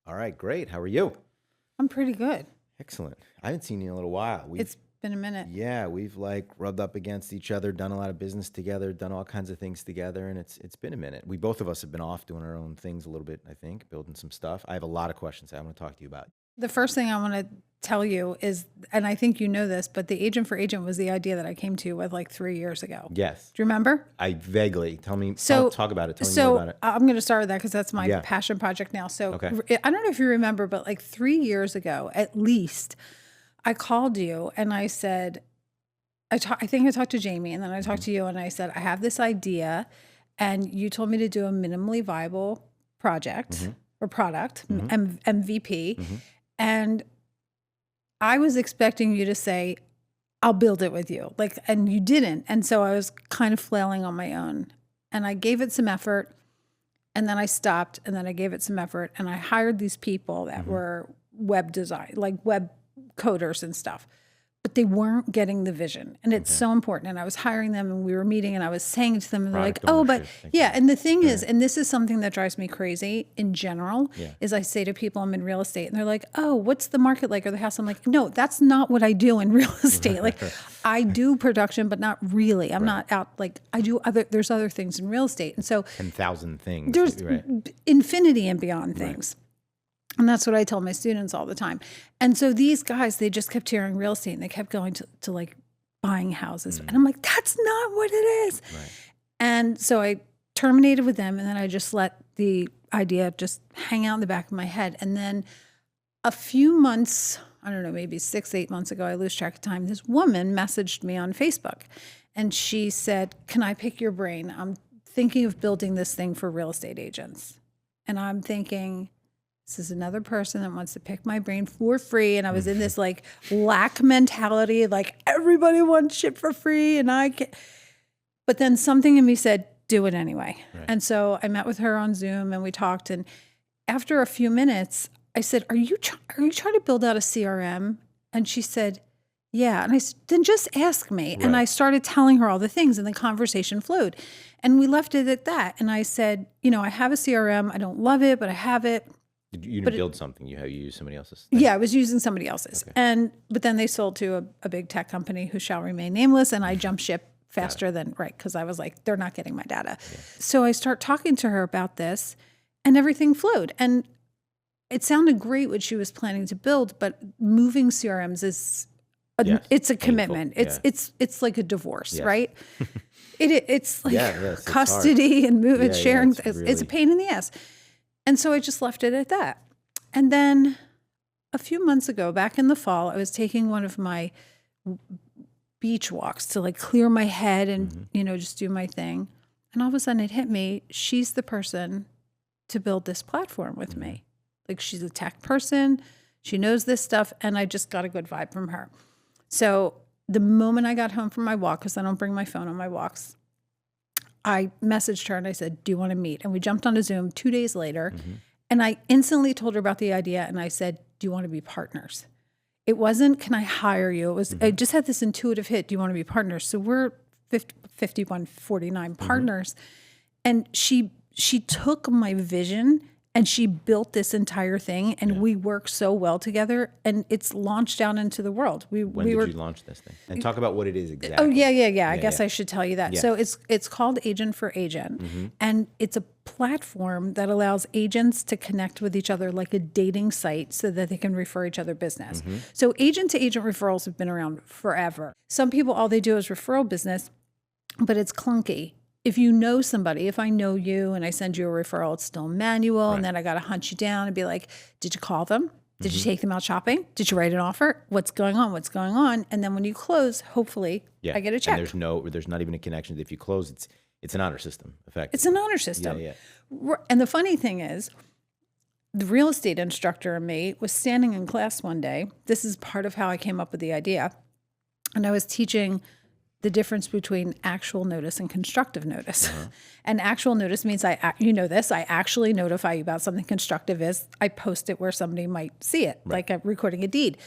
All right, great. How are you? I'm pretty good. Excellent. I haven't seen you in a little while. It's been a minute. Yeah, we've like rubbed up against each other, done a lot of business together, done all kinds of things together, and it's been a minute. We both of us have been off doing our own things a little bit, I think, building some stuff. I have a lot of questions I want to talk to you about. The first thing I want to tell you is, and I think you know this, but the agent for agent was the idea that I came to you with like 3 years ago. Yes. Do you remember? I vaguely. Tell me, So talk about it. Tell me more about it. I'm going to start with that because that's my Yeah. passion project now. So Okay. I don't know if you remember, but like 3 years ago, at least, I called you and I said, I think I talked to Jamie and then I talked to you and I said, I have this idea, and you told me to do a minimally viable project or product, MVP. And I was expecting you to say, I'll build it with you. Like, and you didn't. And so I was kind of flailing on my own. And I gave it some effort. And then I stopped. And then I gave it some effort. And I hired these people that were web design, like web coders and stuff. But they weren't getting the vision. And it's so important. And I was hiring them and we were meeting and I was saying to them, and they're like, Product oh, but ownership, yeah. And the thing is, and this is something that drives me crazy in general, is I say to people, I'm in real estate and they're like, oh, what's the market like or the house? I'm like, no, that's not what I do in real estate. Like I do production, but not really. I'm not out, like I do there's other things in real estate. And so 10,000 things. there's infinity and beyond things. And that's what I tell my students all the time. And so these guys, they just kept hearing real estate and they kept going to like buying houses. And I'm like, that's not what it is. Right. And so I terminated with them and then I just let the idea just hang out in the back of my head. And then a few months, I don't know, maybe 6-8 months ago, I lose track of time, this woman messaged me on Facebook and she said, can I pick your brain? I'm thinking of building this thing for real estate agents. And I'm thinking, this is another person that wants to pick my brain for free. And I was in this like lack mentality, like everybody wants shit for free and I can't. But then something in me said, do it anyway. Right. And so I met with her on Zoom and we talked. And after a few minutes, I said, are you trying to build out a CRM? And she said, yeah. And I said, then just ask me. Right. And I started telling her all the things and the conversation flowed. And we left it at that. And I said, I have a CRM. I don't love it, but I have it. You didn't build something. You used somebody else's thing. Yeah, I was using somebody else's. Okay. But then they sold to a big tech company who shall remain nameless, and I jumped ship faster than, because I was like, they're not getting my data. Yeah. So I start talking to her about this, and everything flowed. And it sounded great what she was planning to build, but moving CRMs is, it's a commitment. It's like a divorce, right? It's like custody and moving, sharing. It's a pain in the ass. And so I just left it at that. And then a few months ago, back in the fall, I was taking one of my beach walks to like clear my head and, just do my thing. And all of a sudden it hit me, she's the person to build this platform with me. Like she's a tech person, she knows this stuff, and I just got a good vibe from her. So the moment I got home from my walk, because I don't bring my phone on my walks, I messaged her and I said, do you want to meet? And we jumped on a Zoom 2 days later. And I instantly told her about the idea. And I said, do you want to be partners? It wasn't, can I hire you? It was, I just had this intuitive hit. Do you want to be partners? So we're 51-49 partners. And she took my vision and she built this entire thing, and we work so well together, and it's launched out into the world. When did you launch this thing? And talk about what it is exactly. Oh, yeah. I guess I should tell you that. Yeah. So it's called Agent for Agent, and it's a platform that allows agents to connect with each other like a dating site so that they can refer each other business. So agent-to-agent referrals have been around forever. Some people, all they do is referral business, but it's clunky. If you know somebody, if I know you and I send you a referral, it's still manual. Right. And then I got to hunt you down and be like, did you call them? Did you take them out shopping? Did you write an offer? What's going on? What's going on? And then when you close, hopefully I get a check. And there's not even a connection. If you close, it's an honor system, effectively. It's an honor system. Yeah. And the funny thing is, the real estate instructor in me was standing in class one day. This is part of how I came up with the idea. And I was teaching the difference between actual notice and constructive notice. And actual notice means I actually notify you about something. Constructive is I post it where somebody might see it, like I'm recording a deed.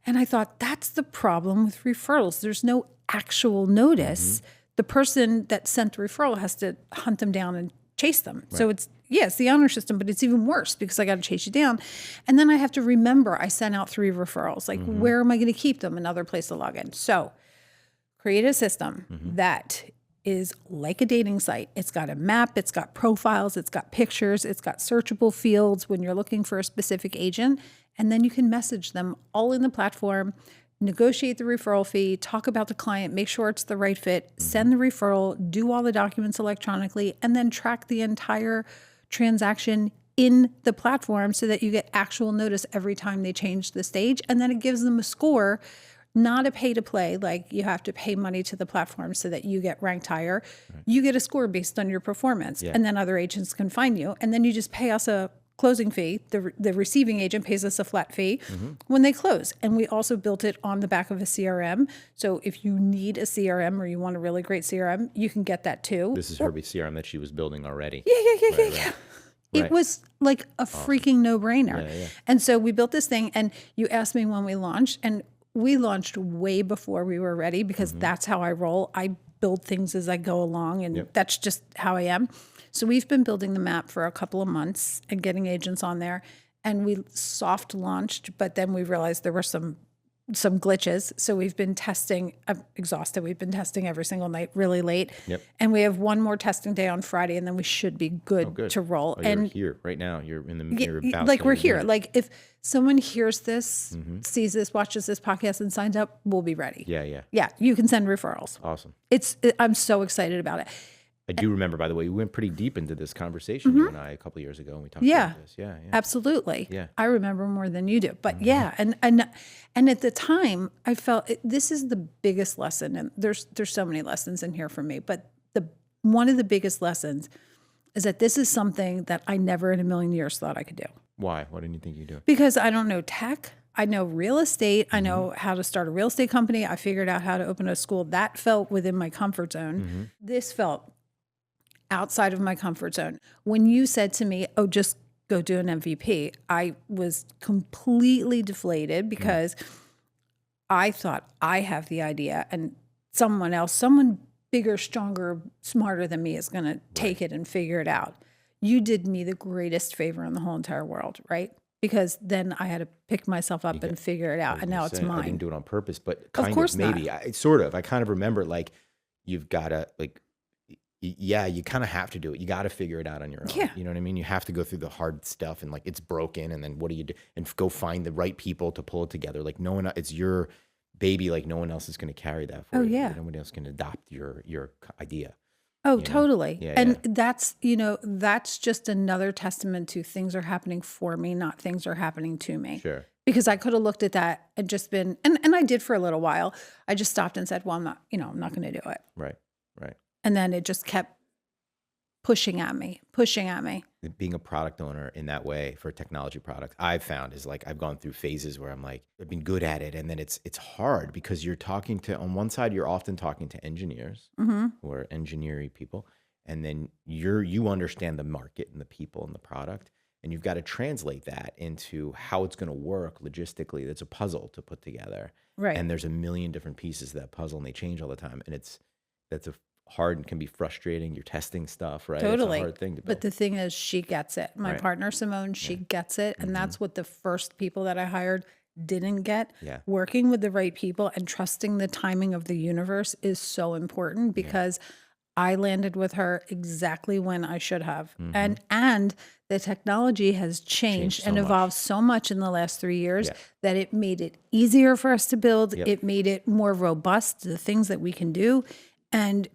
And I thought that's the problem with referrals. There's no actual notice. The person that sent the referral has to hunt them down and chase them. So it's the honor system, but it's even worse because I got to chase you down. And then I have to remember I sent out 3 referrals. Like, where am I going to keep them? Another place to log in. So create a system that is like a dating site. It's got a map, it's got profiles, it's got pictures, it's got searchable fields when you're looking for a specific agent. And then you can message them all in the platform, negotiate the referral fee, talk about the client, make sure it's the right fit, send the referral, do all the documents electronically, and then track the entire transaction in the platform so that you get actual notice every time they change the stage. And then it gives them a score, not a pay to play, like you have to pay money to the platform so that you get ranked higher. You get a score based on your performance, and then other agents can find you. And then you just pay us a closing fee. The receiving agent pays us a flat fee when they close. And we also built it on the back of a CRM. So if you need a CRM or you want a really great CRM, you can get that too. This is her CRM that she was building already. Yeah. It was like a freaking no-brainer. And so we built this thing, and you asked me when we launched, and we launched way before we were ready because that's how I roll. I build things as I go along, and that's just how I am. So we've been building the map for a couple of months and getting agents on there, and we soft launched, but then we realized there were some glitches. So we've been testing. I'm exhausted. We've been testing every single night, really late. And we have one more testing day on Friday, and then we should be good to roll. Oh, you're here right now. You're in the you're about like to we're do here. it. Like if someone hears this, sees this, watches this podcast, and signs up, we'll be ready. Yeah. You can send referrals. Awesome. I'm so excited about it. I do remember, by the way, we went pretty deep into this conversation, you and I, a couple of years ago, and we talked about this. Yeah. Absolutely. Yeah. I remember more than you do. But and at the time, I felt this is the biggest lesson, and there's so many lessons in here for me, but one of the biggest lessons is that this is something that I never in a million years thought I could do. Why? What didn't you think you'd do? Because I don't know tech. I know real estate. I know how to start a real estate company. I figured out how to open a school. That felt within my comfort zone. This felt outside of my comfort zone. When you said to me, oh, just go do an MVP, I was completely deflated because I thought I have the idea and someone bigger, stronger, smarter than me is going to take it and figure it out. You did me the greatest favor in the whole entire world, right? Because then I had to pick myself up and figure it out, and now it's mine. I didn't do it on purpose, but kind of course maybe. not. I kind of remember, like, you've got to, like, you kind of have to do it. You got to figure it out on your own. Yeah. You know what I mean? You have to go through the hard stuff, and like it's broken, and then what do you do? And go find the right people to pull it together. Like no one, it's your baby. Like no one else is going to carry that for you. Yeah. Nobody else can adopt your idea. Oh, totally. Yeah, and that's just another testament to things are happening for me, not things are happening to me. Sure. Because I could have looked at that and just been, and I did for a little while. I just stopped and said, well, I'm not going to do it. Right. And then it just kept pushing at me. Being a product owner in that way for a technology product, I've found is like, I've gone through phases where I'm like, I've been good at it. And then it's hard because you're talking to, on one side, you're often talking to engineers who are engineering people. And then you understand the market and the people and the product. And you've got to translate that into how it's going to work logistically. It's a puzzle to put together. Right. And there's a million different pieces to that puzzle and they change all the time. And that's a hard and can be frustrating. You're testing stuff, right? Totally. It's a hard thing to build. But the thing is, she gets it. My partner, Simone, she gets it. And that's what the first people that I hired didn't get. Yeah. Working with the right people and trusting the timing of the universe is so important because I landed with her exactly when I should have. And the technology has changed and evolved so much in the last 3 years that it made it easier for us to build. It made it more robust, the things that we can do. And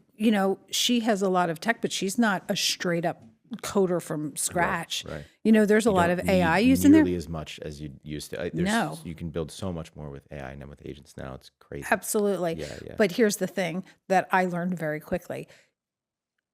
she has a lot of tech, but she's not a straight up coder from scratch. Right. There's a lot of AI used in there. Nearly as much as you used to. No. You can build so much more with AI and with agents now. It's crazy. Absolutely. Yeah. But here's the thing that I learned very quickly.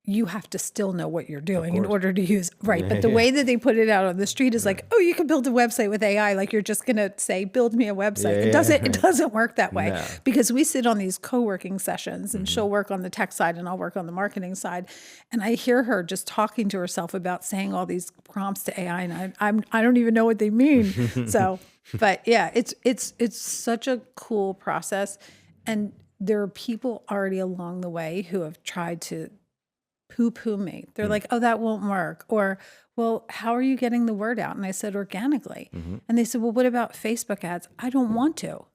You have to still know what you're doing in order to use. Right. But the way that they put it out on the street is like, oh, you can build a website with AI. Like you're just going to say, build me a website. It doesn't work that way because we sit on these co-working sessions and she'll work on the tech side and I'll work on the marketing side. And I hear her just talking to herself about saying all these prompts to AI and I don't even know what they mean. So, but yeah, it's such a cool process. And there are people already along the way who have tried to poo-poo me. They're like, oh, that won't work. Or, well, how are you getting the word out? And I said, organically. And they said, well, what about Facebook ads? I don't want to.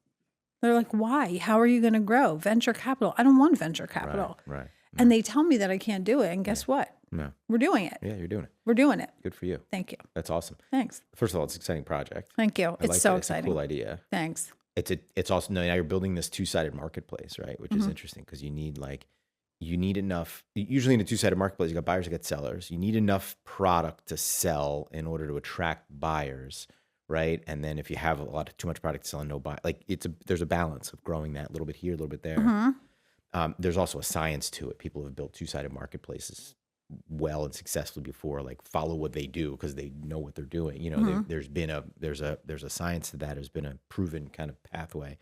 They're like, why? How are you going to grow? Venture capital. I don't want venture capital. Right. And they tell me that I can't do it. And guess what? No. We're doing it. Yeah, you're doing it. We're doing it. Good for you. Thank you. That's awesome. Thanks. First of all, it's an exciting project. Thank you. I It's like so that. exciting. It's a cool idea. Thanks. It's also, now you're building this two-sided marketplace, right? Which is interesting because you need enough, usually in a two-sided marketplace, you got buyers, you got sellers. You need enough product to sell in order to attract buyers, right? And then if you have too much product to sell and no buy, like there's a balance of growing that a little bit here, a little bit there. There's also a science to it. People have built two-sided marketplaces well and successfully before, like follow what they do because they know what they're doing. You know, there's a science to that. There's been a proven kind of pathway.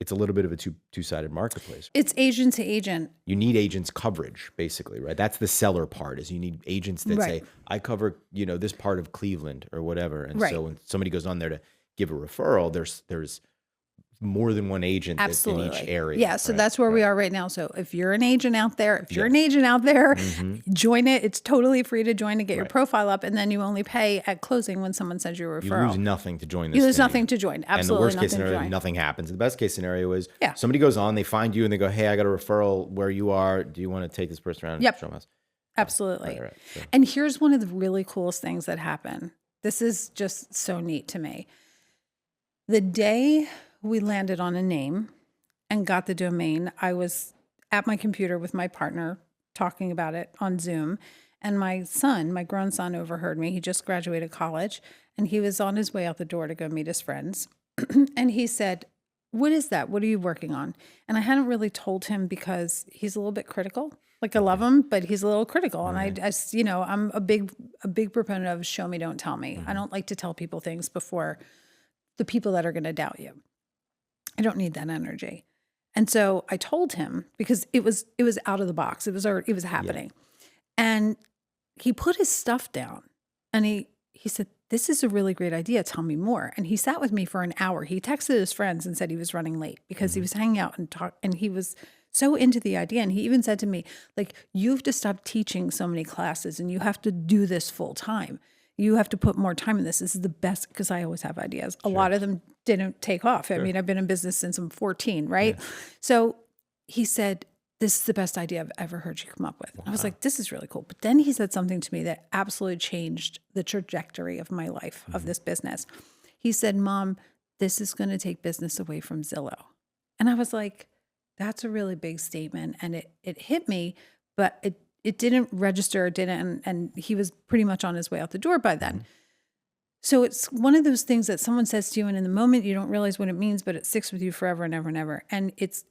It's a little bit of a two-sided marketplace. It's agent to agent. You need agents coverage, basically, right? That's the seller part, is you need agents that say, I cover, this part of Cleveland or whatever. And so when somebody goes on there to give a referral, there's more than one agent that's in each area. Yeah, so that's where we are right now. So if you're an agent out there, join it. It's totally free to join to get your profile up, and then you only pay at closing when someone sends you a referral. You lose nothing to join this. You lose thing. nothing to join. Absolutely. And the worst case nothing scenario, to join. nothing happens. The best case scenario is somebody goes on, they find you, and they go, hey, I got a referral where you are. Do you want to take this person around and show them us? Absolutely. Right. So. And here's one of the really coolest things that happen. This is just so neat to me. The day we landed on a name and got the domain, I was at my computer with my partner talking about it on Zoom. And my grown son overheard me. He just graduated college and he was on his way out the door to go meet his friends. And he said, what is that? What are you working on? And I hadn't really told him because he's a little bit critical. Like I love him, but he's a little critical. And I'm a big proponent of show me, don't tell me. I don't like to tell people things before the people that are going to doubt you. I don't need that energy. And so I told him because it was out of the box. It was happening. Yeah. And he put his stuff down and he said, this is a really great idea. Tell me more. And he sat with me for an hour. He texted his friends and said he was running late because he was hanging out and he was so into the idea. And he even said to me, like, you have to stop teaching so many classes and you have to do this full time. You have to put more time in this. This is the best, because I always have ideas. A lot of them didn't take off. I mean, I've been in business since I'm 14, right? Yeah. So he said, this is the best idea I've ever heard you come up with. Wow. I was like, this is really cool. But then he said something to me that absolutely changed the trajectory of my life, of this business. He said, Mom, this is going to take business away from Zillow. And I was like, that's a really big statement. And it hit me, but it didn't register, and he was pretty much on his way out the door by then. So it's one of those things that someone says to you, and in the moment you don't realize what it means, but it sticks with you forever and ever and ever. And it's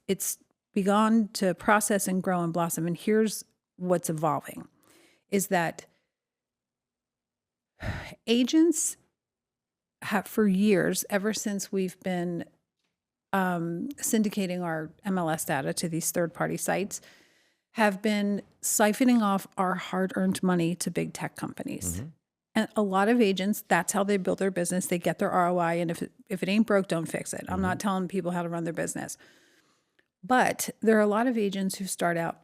begun to process and grow and blossom. And here's what's evolving, is that agents have for years, ever since we've been syndicating our MLS data to these third-party sites, have been siphoning off our hard-earned money to big tech companies. And a lot of agents, that's how they build their business. They get their ROI, and if it ain't broke, don't fix it. I'm not telling people how to run their business. But there are a lot of agents who start out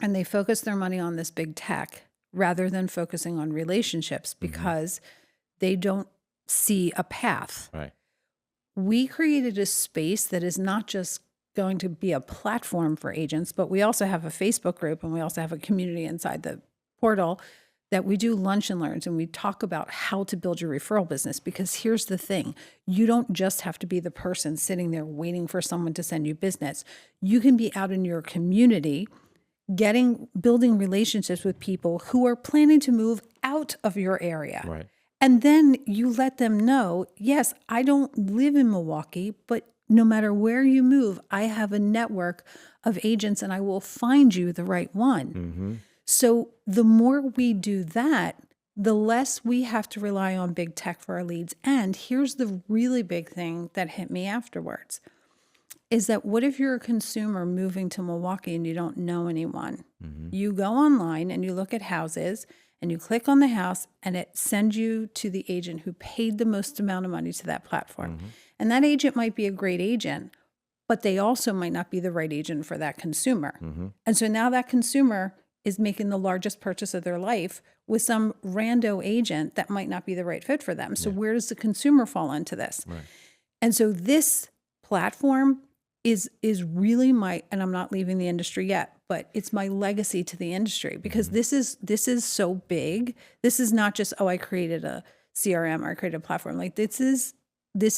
and they focus their money on this big tech rather than focusing on relationships because they don't see a path. Right. We created a space that is not just going to be a platform for agents, but we also have a Facebook group and we also have a community inside the portal that we do lunch and learns, and we talk about how to build your referral business. Because here's the thing, you don't just have to be the person sitting there waiting for someone to send you business. You can be out in your community building relationships with people who are planning to move out of your area. Right. And then you let them know, yes, I don't live in Milwaukee, but no matter where you move, I have a network of agents and I will find you the right one. So the more we do that, the less we have to rely on big tech for our leads. And here's the really big thing that hit me afterwards, is that what if you're a consumer moving to Milwaukee and you don't know anyone? You go online and you look at houses and you click on the house and it sends you to the agent who paid the most amount of money to that platform. And that agent might be a great agent, but they also might not be the right agent for that consumer. And so now that consumer is making the largest purchase of their life with some rando agent that might not be the right fit for them. So where does the consumer fall into this? Right. And so this platform is really and I'm not leaving the industry yet, but it's my legacy to the industry, because this is so big. This is not just, I created a CRM or I created a platform. Like this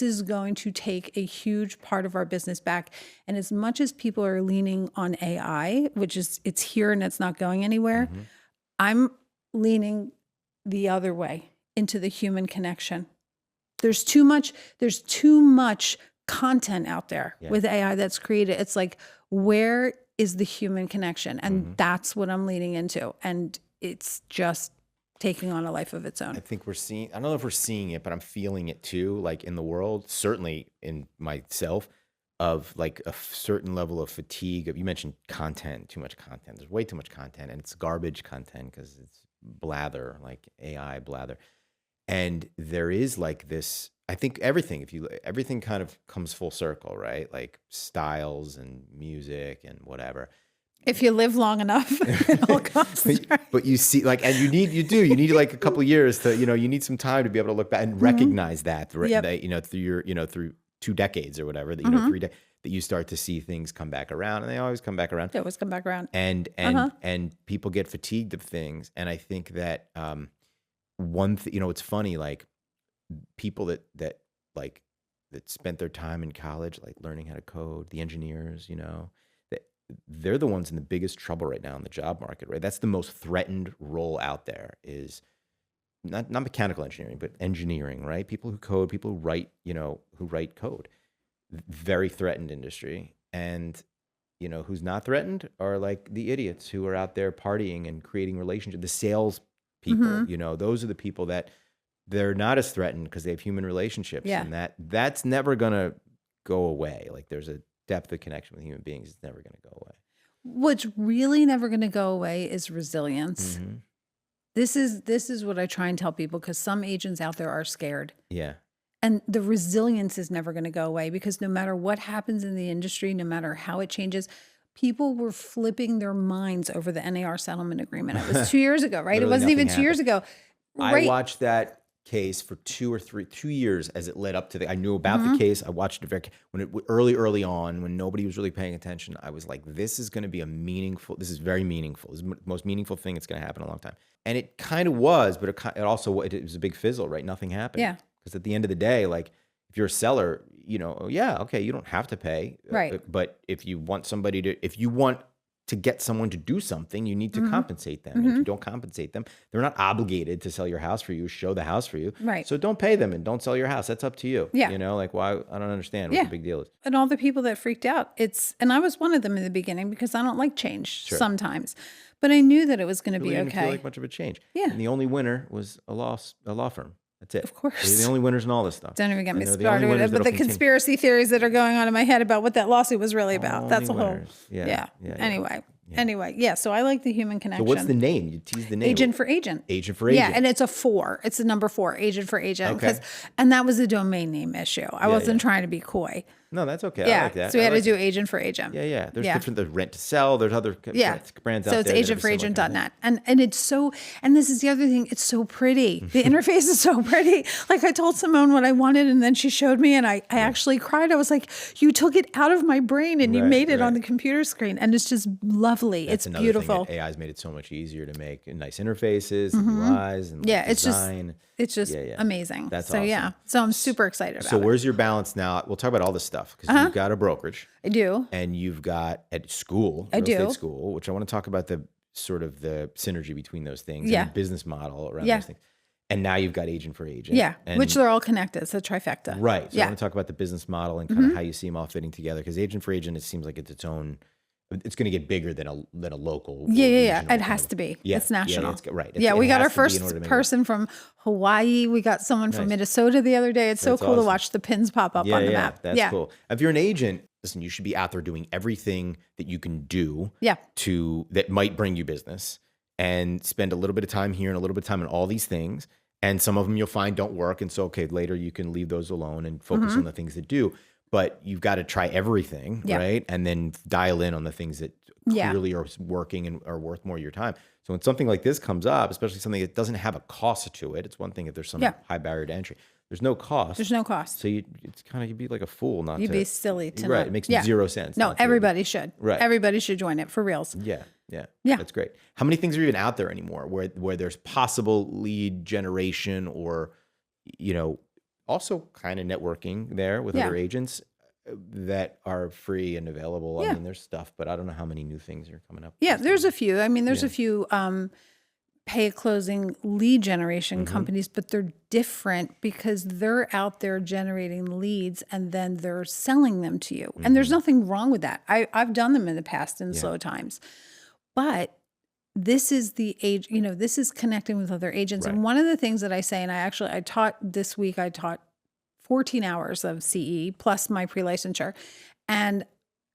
is going to take a huge part of our business back. And as much as people are leaning on AI, which is, it's here and it's not going anywhere, I'm leaning the other way into the human connection. There's too much content out there with AI that's created. It's like, where is the human connection? And that's what I'm leaning into. And it's just taking on a life of its own. I think I don't know if we're seeing it, but I'm feeling it too, like in the world, certainly in myself, of like a certain level of fatigue. You mentioned content, too much content. There's way too much content, and it's garbage content because it's blather, like AI blather. And there is like this, I think everything kind of comes full circle, right? Like styles and music and whatever. If you live long enough, it all comes. But you see, like, and you need like a couple of years to, you need some time to be able to look back and recognize that, that, through 2 decades or whatever, that, 3 that you start to see things come back around, and they always come back around. They always come back around. And people get fatigued of things. And I think that, one thing, it's funny, like people that spent their time in college, like learning how to code, the engineers, that they're the ones in the biggest trouble right now in the job market, right? That's the most threatened role out there, is not mechanical engineering, but engineering, right? People who code, people who write code, very threatened industry. And, who's not threatened are like the idiots who are out there partying and creating relationships, the sales people, those are the people that they're not as threatened because they have human relationships, and that's never going to go away. Like there's a depth of connection with human beings. It's never going to go away. What's really never going to go away is resilience. This is what I try and tell people, because some agents out there are scared. Yeah. And the resilience is never going to go away, because no matter what happens in the industry, no matter how it changes, people were flipping their minds over the NAR settlement agreement. It was 2 years ago, right? It wasn't even 2 years ago. Right? I watched that case for 2 years as it led up to I knew about the case. I watched it early on, when nobody was really paying attention. I was like, this is very meaningful. This is the most meaningful thing that's going to happen in a long time. And it kind of was, but it was a big fizzle, right? Nothing happened. Yeah. Because at the end of the day, like, if you're a seller, you don't have to pay. Right. But if you want to get someone to do something, you need to compensate them. And if you don't compensate them, they're not obligated to sell your house for you, show the house for you. Right. So don't pay them and don't sell your house. That's up to you. Yeah. Why? I don't understand what the big deal is. And all the people that freaked out, and I was one of them in the beginning, because I don't like change sometimes, but I knew that it was going to be okay. Didn't feel like much of a change. Yeah. And the only winner was a law firm. That's it. Of course. They're the only winners in all this stuff. Don't even get me started with it. But the conspiracy theories that are going on in my head about what that lawsuit was really about. That's a whole. Yeah. Anyway, so I like the human connection. So what's the name? You tease the name. Agent for agent. Agent for agent. Yeah, and it's a 4. It's the number 4, agent for agent. Okay. And that was a domain name issue. I wasn't trying to be coy. No, that's okay. Yeah. I like that. So we had to do agent for agent. Yeah. There's different, there's rent to sell. There's other brands out there. So it's agentforagent.net. And it's so, and this is the other thing, it's so pretty. The interface is so pretty. Like, I told Simone what I wanted, and then she showed me, and I actually cried. I was like, you took it out of my brain and you made it on the computer screen. And it's just lovely. It's beautiful. AI's made it so much easier to make nice interfaces and UIs and design. It's just amazing. That's so awesome. So I'm super excited about it. So where's your balance now? We'll talk about all this stuff, because you've got a brokerage. I do. And you've got at school, real estate school, which I want to talk about the sort of the synergy between those things and the business model around those things. And now you've got agent for agent. Yeah, which they're all connected. It's a trifecta. Right. So I want to talk about the business model and kind of how you see them all fitting together, because agent for agent, it seems like it's its own. It's going to get bigger than a local. Yeah. It has to be. Yeah. It's national. Right. We got our first person from Hawaii. We got someone from Minnesota the other day. It's so cool to watch the pins pop up on the map. That's cool. If you're an agent, listen, you should be out there doing everything that you can do that might bring you business, and spend a little bit of time here and a little bit of time on all these things. And some of them you'll find don't work. And so, later you can leave those alone and focus on the things that do. but you've got to try everything, Yeah. right? And then dial in on the things that Yeah. clearly are working and are worth more of your time. So when something like this comes up, especially something that doesn't have a cost to it, it's one thing if there's some high barrier to entry. There's no cost. There's no cost. So it's kind of, you'd be like a fool not You'd to. be silly to Right. not. It makes zero sense. No, not to. everybody should. Right. Everybody should join it for reals. Yeah. Yeah. That's great. How many things are even out there anymore where there's possible lead generation or, also kind of networking there with other agents that are free and available? I mean, there's stuff, but I don't know how many new things are coming up. Yeah, there's a few. I mean, there's a few pay closing lead generation companies, but they're different because they're out there generating leads and then they're selling them to you. And there's nothing wrong with that. I've done them in the past in slow times. But this is the age, this is connecting with other agents. Right. And one of the things that I say, and I taught this week, I taught 14 hours of CE plus my pre-licensure. And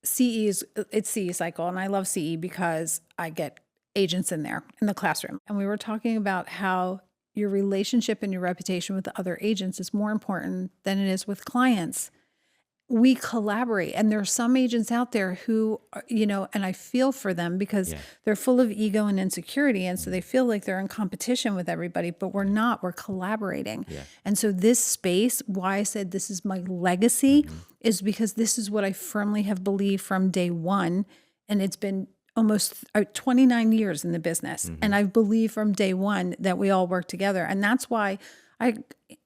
it's CE cycle. And I love CE because I get agents in there in the classroom. And we were talking about how your relationship and your reputation with the other agents is more important than it is with clients. We collaborate. And there are some agents out there who, and I feel for them because they're full of ego and insecurity. And so they feel like they're in competition with everybody, but we're not, we're collaborating. Yeah. And so this space, why I said this is my legacy is because this is what I firmly have believed from day one. And it's been almost 29 years in the business. And I've believed from day one that we all work together. And that's why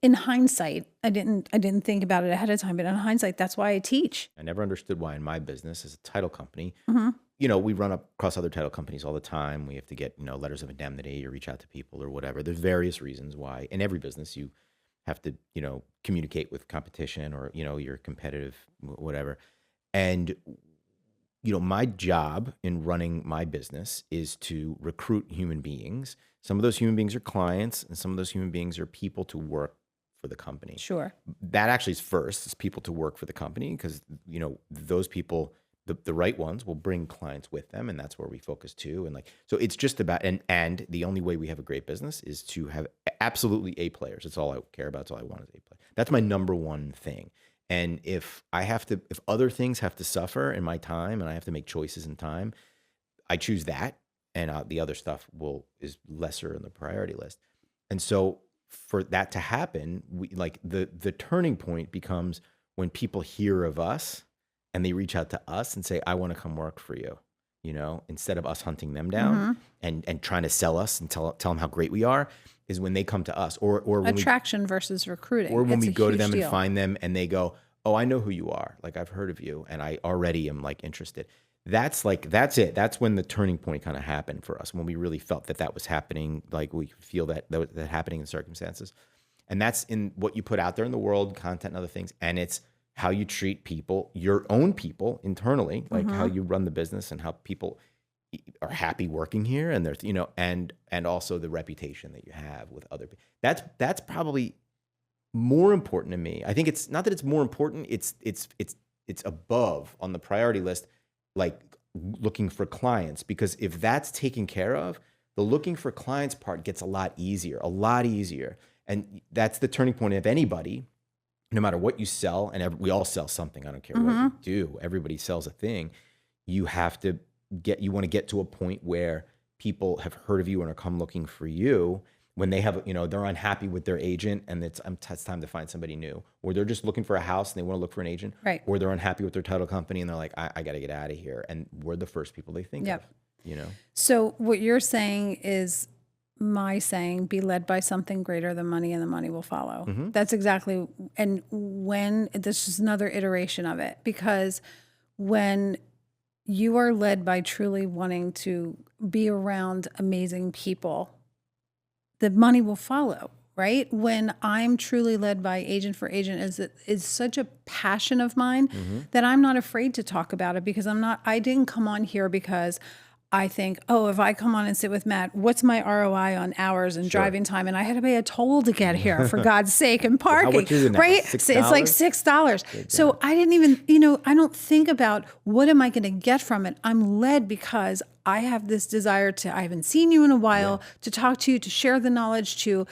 in hindsight, I didn't think about it ahead of time, but in hindsight, that's why I teach. I never understood why in my business as a title company, we run up across other title companies all the time. We have to get, letters of indemnity or reach out to people or whatever. There's various reasons why in every business you have to, communicate with competition or, your competitive, whatever. And my job in running my business is to recruit human beings. Some of those human beings are clients, and some of those human beings are people to work for the company. Sure. That actually is first, is people to work for the company, because, those people, the right ones will bring clients with them, and that's where we focus too. And so it's just about, and the only way we have a great business is to have absolutely A players. That's all I care about. That's all I want is A players. That's my number one thing. And if other things have to suffer in my time and I have to make choices in time, I choose that, and the other stuff is lesser in the priority list. And so for that to happen, the turning point becomes when people hear of us and they reach out to us and say, I want to come work for you, instead of us hunting them down and trying to sell us and tell them how great we are, is when they come to us, or when attraction versus recruiting, or when we go to them deal. and find them and they go, oh, I know who you are. Like, I've heard of you and I already am interested. That's it. That's when the turning point kind of happened for us, when we really felt that was happening. Like, we feel that happening in circumstances. And that's in what you put out there in the world, content and other things. And it's how you treat people, your own people internally, like how you run the business and how people are happy working here, and there's, and also the reputation that you have with other people. That's probably more important to me. I think it's not that it's more important. It's above on the priority list, like looking for clients, because if that's taken care of, the looking for clients part gets a lot easier. And that's the turning point of anybody, no matter what you sell. And we all sell something. I don't care what you do. Everybody sells a thing. You want to get to a point where people have heard of you and are come looking for you when they have, they're unhappy with their agent and it's time to find somebody new, or they're just looking for a house and they want to look for an agent, right? Or they're unhappy with their title company and they're like, I got to get out of here. And we're the first people they think of, So what you're saying is my saying, be led by something greater than money and the money will follow. That's exactly. And this is another iteration of it, because when you are led by truly wanting to be around amazing people, the money will follow, right? When I'm truly led by agent for agent, is such a passion of mine that I'm not afraid to talk about it, because I didn't come on here because I think, oh, if I come on and sit with Matt, what's my ROI on hours and driving time? And I had to pay a toll to get here, for God's sake, and parking, how much is it now? right? $6? So it's like $6. So I didn't even, I don't think about what am I going to get from it. I'm led because I have this desire I haven't seen you in a while, to talk to you, to share the knowledge, to,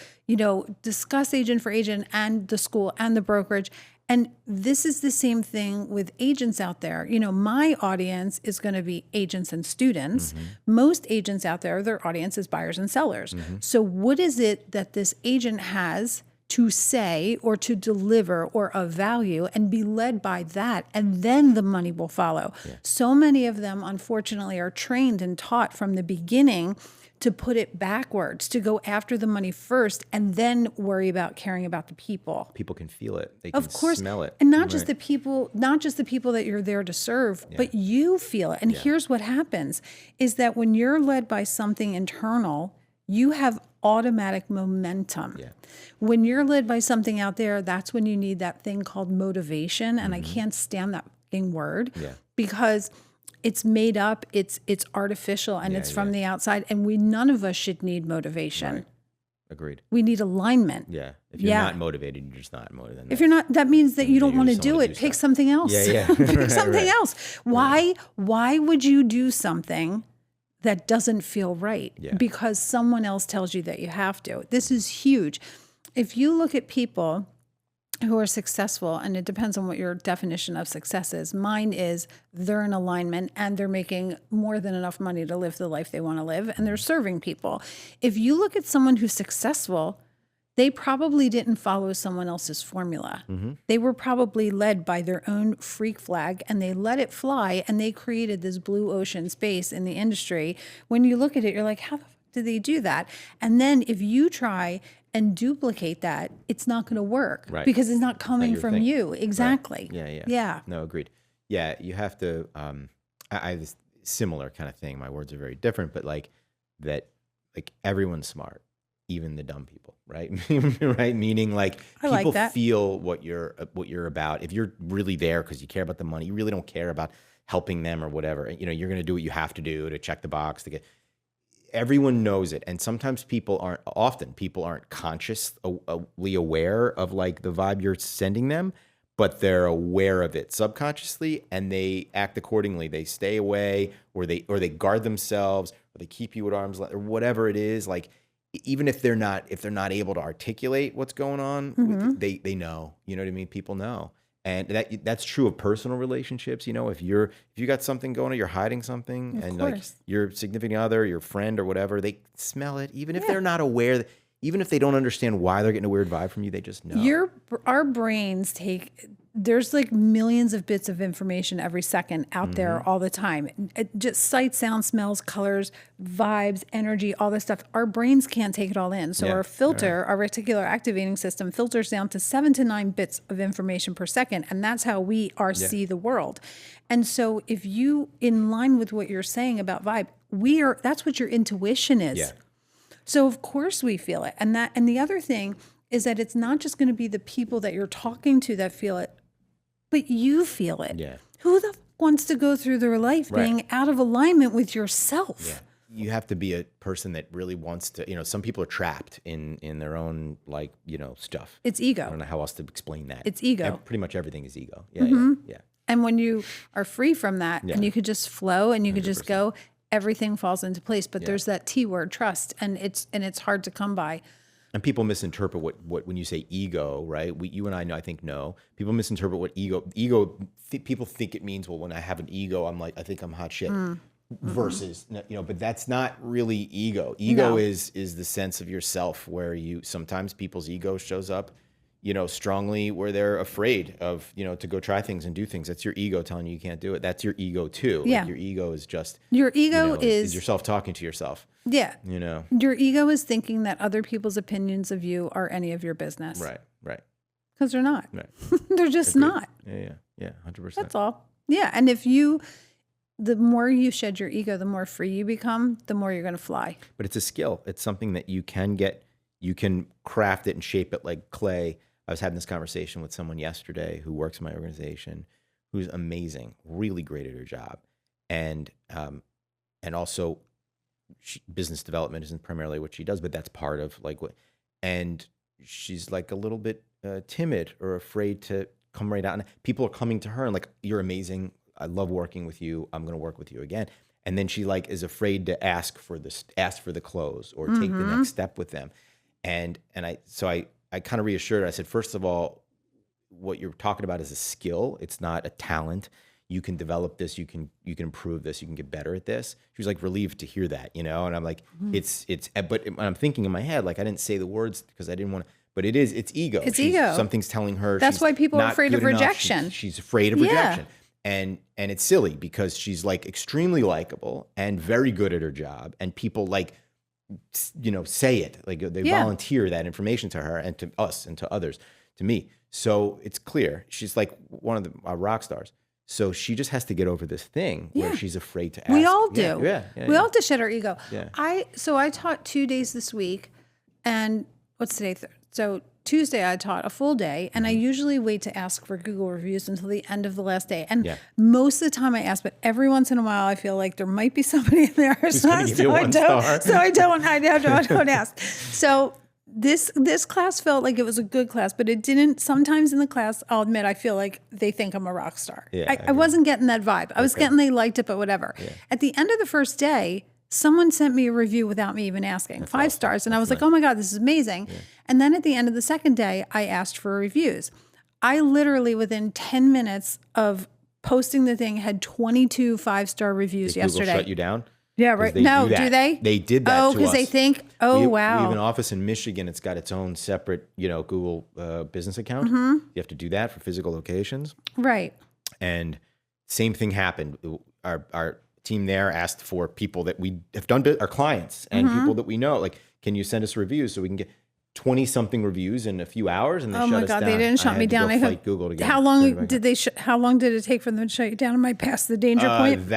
discuss agent for agent and the school and the brokerage. And this is the same thing with agents out there. You know, my audience is going to be agents and students. Most agents out there, their audience is buyers and sellers. So what is it that this agent has to say or to deliver or of value, and be led by that, and then the money will follow. So many of them, unfortunately, are trained and taught from the beginning to put it backwards, to go after the money first and then worry about caring about the people. People can feel it. They can smell it. And not just the people, not just the people that you're there to serve, but you feel it. And here's what happens is that when you're led by something internal, you have automatic momentum. When you're led by something out there, that's when you need that thing called motivation. And I can't stand that fucking word because it's made up, it's artificial, and it's from the outside. And none of us should need motivation. Right. Agreed. We need alignment. Yeah. If you're not motivated, you're just not motivated. If you're not, that means that you don't want to do it. Pick something else. Pick something else. Why would you do something that doesn't feel right? Because someone else tells you that you have to. This is huge. If you look at people who are successful, and it depends on what your definition of success is. Mine is they're in alignment and they're making more than enough money to live the life they want to live, and they're serving people. If you look at someone who's successful, they probably didn't follow someone else's formula. They were probably led by their own freak flag, and they let it fly, and they created this blue ocean space in the industry. When you look at it, you're like, how the fuck did they do that? And then if you try and duplicate that, it's not going to work because it's not coming from you. Exactly. Yeah. No, agreed. Yeah, you have to. I have this similar kind of thing. My words are very different, but like everyone's smart, even the dumb people, right? Right? Meaning like people feel what you're about. If you're really there because you care about the money, you really don't care about helping them or whatever. You know, you're going to do what you have to do to check the box to get. Everyone knows it. And sometimes people aren't consciously aware of like the vibe you're sending them, but they're aware of it subconsciously and they act accordingly. They stay away or they guard themselves or they keep you at arm's length or whatever it is. Like, even if they're not able to articulate what's going on, they know, you know what I mean? People know. And that's true of personal relationships. You know, if you got something going on, you're hiding something, and like your significant other, your friend or whatever, they smell it. Even if they're not aware, even if they don't understand why they're getting a weird vibe from you, they just know. Our brains there's like millions of bits of information every second out there all the time. Just sight, sound, smells, colors, vibes, energy, all this stuff. Our brains can't take it all in. So our filter, our reticular activating system filters down to 7 to 9 bits of information per second. And that's how we see the world. And so if you, in line with what you're saying about vibe, that's what your intuition is. Yeah. So of course we feel it. And the other thing is that it's not just going to be the people that you're talking to that feel it, but you feel it. Yeah. Who the wants to go through their life being out of alignment with yourself? Yeah. You have to be a person that really wants to, you know, some people are trapped in their own, like, you know, stuff. It's ego. I don't know how else to explain that. It's ego. Pretty much everything is ego. Yeah. Yeah. And when you are free from that and you could just flow and you could just go, everything falls into place. But there's that T word, trust, and it's hard to come by. And people misinterpret what when you say ego, right? You and I know, I think people misinterpret what ego. People think it means, well, when I have an ego, I'm like, I think I'm hot shit. Versus, you know, but that's not really ego. Ego is the sense of yourself where sometimes people's ego shows up, you know, strongly where they're afraid of, you know, to go try things and do things. That's your ego telling you can't do it. That's your ego too. Yeah. Like your ego is just is yourself talking to yourself. Yeah. You know, your ego is thinking that other people's opinions of you are any of your business. Right. Because they're not. Right. They're just not. Yeah. 100%. That's all. Yeah. And the more you shed your ego, the more free you become, the more you're going to fly. But it's a skill. It's something that you can craft it and shape it like clay. I was having this conversation with someone yesterday who works in my organization, who's amazing, really great at her job. And also business development isn't primarily what she does, but that's part of like what, and she's like a little bit timid or afraid to come right out. And people are coming to her and like, you're amazing. I love working with you. I'm going to work with you again. And then she like is afraid to ask for the close or take the next step with them. And I kind of reassured her. I said, first of all, what you're talking about is a skill. It's not a talent. You can develop this. You can improve this. You can get better at this. She was like relieved to hear that, you know? And I'm like, but I'm thinking in my head, like I didn't say the words because I didn't want to, but it's ego. It's ego. Something's telling her. That's why people are afraid of rejection. She's afraid of rejection. And it's silly because she's like extremely likable and very good at her job. And people like, say it, like they volunteer that information to her and to us and to others, to me. So it's clear she's like one of the rock stars. So she just has to get over this thing where she's afraid to ask. We all do. We all have to shed our ego. Yeah. I taught 2 days this week, and what's today? So Tuesday I taught a full day, and I usually wait to ask for Google reviews until the end of the last day. And most of the time I ask, but every once in a while I feel like there might be somebody in there, so I don't ask. So this class felt like it was a good class, but it didn't. Sometimes in the class, I'll admit, I feel like they think I'm a rock star. I wasn't getting that vibe. I was getting they liked it, but whatever. At the end of the first day, someone sent me a review without me even asking. That's 5 stars. And I was like, oh my God, this is amazing. And then at the end of the second day, I asked for reviews. I literally, within 10 minutes of posting the thing, had 22 5-star reviews yesterday. Google shut you down? Yeah, right. No, do they? They did that to us. Oh, because they think, wow. We have an office in Michigan. It's got its own separate, Google business account. You have to do that for physical locations. Right. And same thing happened. Our team there asked for people that we have done, our clients and people that we know, like, can you send us reviews so we can get 20-something reviews in a few hours? And they shut us down. They didn't shut me down. I fight Google to get how long did it take for them to shut you down? Am I past the danger point?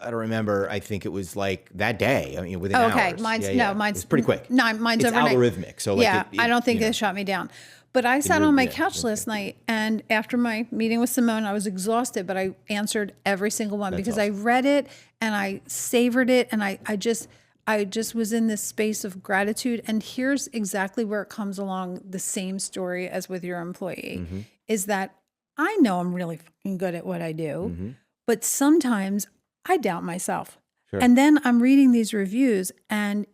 I don't remember. I think it was like that day. I mean, within hours. Mine's it's pretty quick. No, mine's it's overnight. Algorithmic. So I don't think they shut me down. But I sat on my couch last night, and after my meeting with Simone, I was exhausted, but I answered every single one because I read it and I savored it, and I just was in this space of gratitude. And here's exactly where it comes along the same story as with your employee, is that I know I'm really fucking good at what I do, but sometimes I doubt myself. Sure. And then I'm reading these reviews, and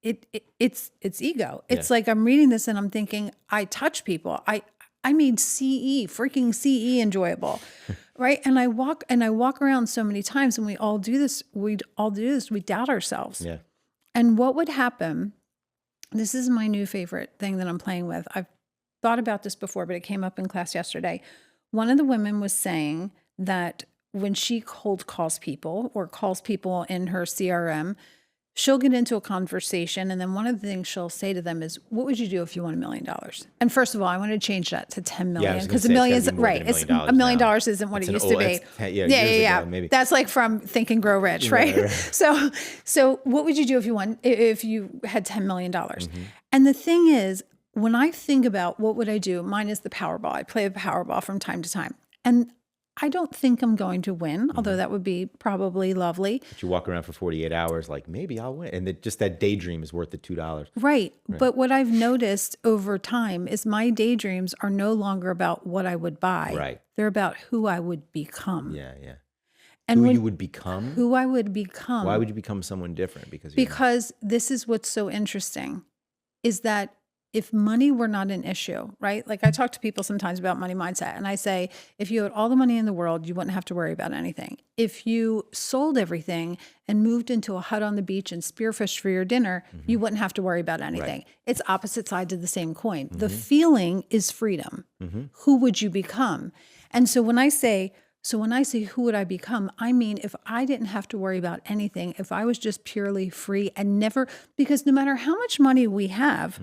it's ego. It's like I'm reading this and I'm thinking, I touch people. I made freaking CE enjoyable. Right. And I walk around so many times, and we all do this. We doubt ourselves. Yeah. And what would happen? This is my new favorite thing that I'm playing with. I've thought about this before, but it came up in class yesterday. One of the women was saying that when she cold calls people or calls people in her CRM, she'll get into a conversation, and then one of the things she'll say to them is, what would you do if you won $1 million? And first of all, I want to change that to 10 million, because $1 million is right. It's $1 million isn't what it used to be. Yeah. Maybe. That's like from Think and Grow Rich, right? Right. So what would you do if you had $10 million? And the thing is, when I think about what would I do, mine is the Powerball. I play the Powerball from time to time. And I don't think I'm going to win, although that would be probably lovely. But you walk around for 48 hours like, maybe I'll win. And just that daydream is worth the $2. Right. But what I've noticed over time is my daydreams are no longer about what I would buy. Right. They're about who I would become. Yeah. And who you would become? Who I would become. Why would you become someone different? Because this is what's so interesting, is that if money were not an issue, right? Like I talk to people sometimes about money mindset, and I say, if you had all the money in the world, you wouldn't have to worry about anything. If you sold everything and moved into a hut on the beach and spearfished for your dinner, you wouldn't have to worry about anything. Right. It's opposite sides of the same coin. The feeling is freedom. Who would you become? And so when I say, who would I become? I mean, if I didn't have to worry about anything, if I was just purely free and never, because no matter how much money we have,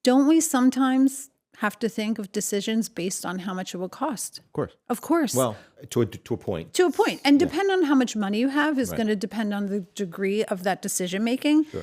don't we sometimes have to think of decisions based on how much it will cost? Of course. Well, to a point. To a point. And depend on how much money you have is going to depend on the degree of that decision making. Sure.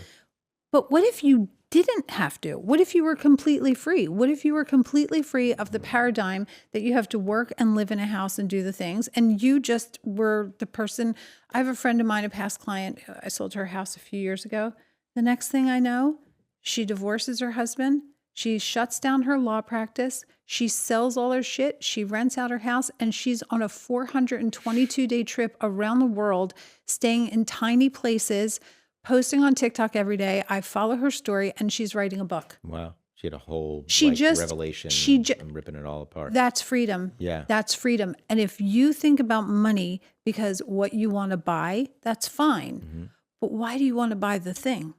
But what if you didn't have to? What if you were completely free? What if you were completely free of the paradigm that you have to work and live in a house and do the things, and you just were the person? I have a friend of mine, a past client, I sold her house a few years ago. The next thing I know, she divorces her husband. She shuts down her law practice. She sells all her shit. She rents out her house, and she's on a 422-day trip around the world, staying in tiny places, posting on TikTok every day. I follow her story, and she's writing a book. Wow. She had a whole She like just, revelation. she just, I'm ripping it all apart. that's freedom. Yeah. That's freedom. And if you think about money because what you want to buy, that's fine. Mm-hmm. But why do you want to buy the thing?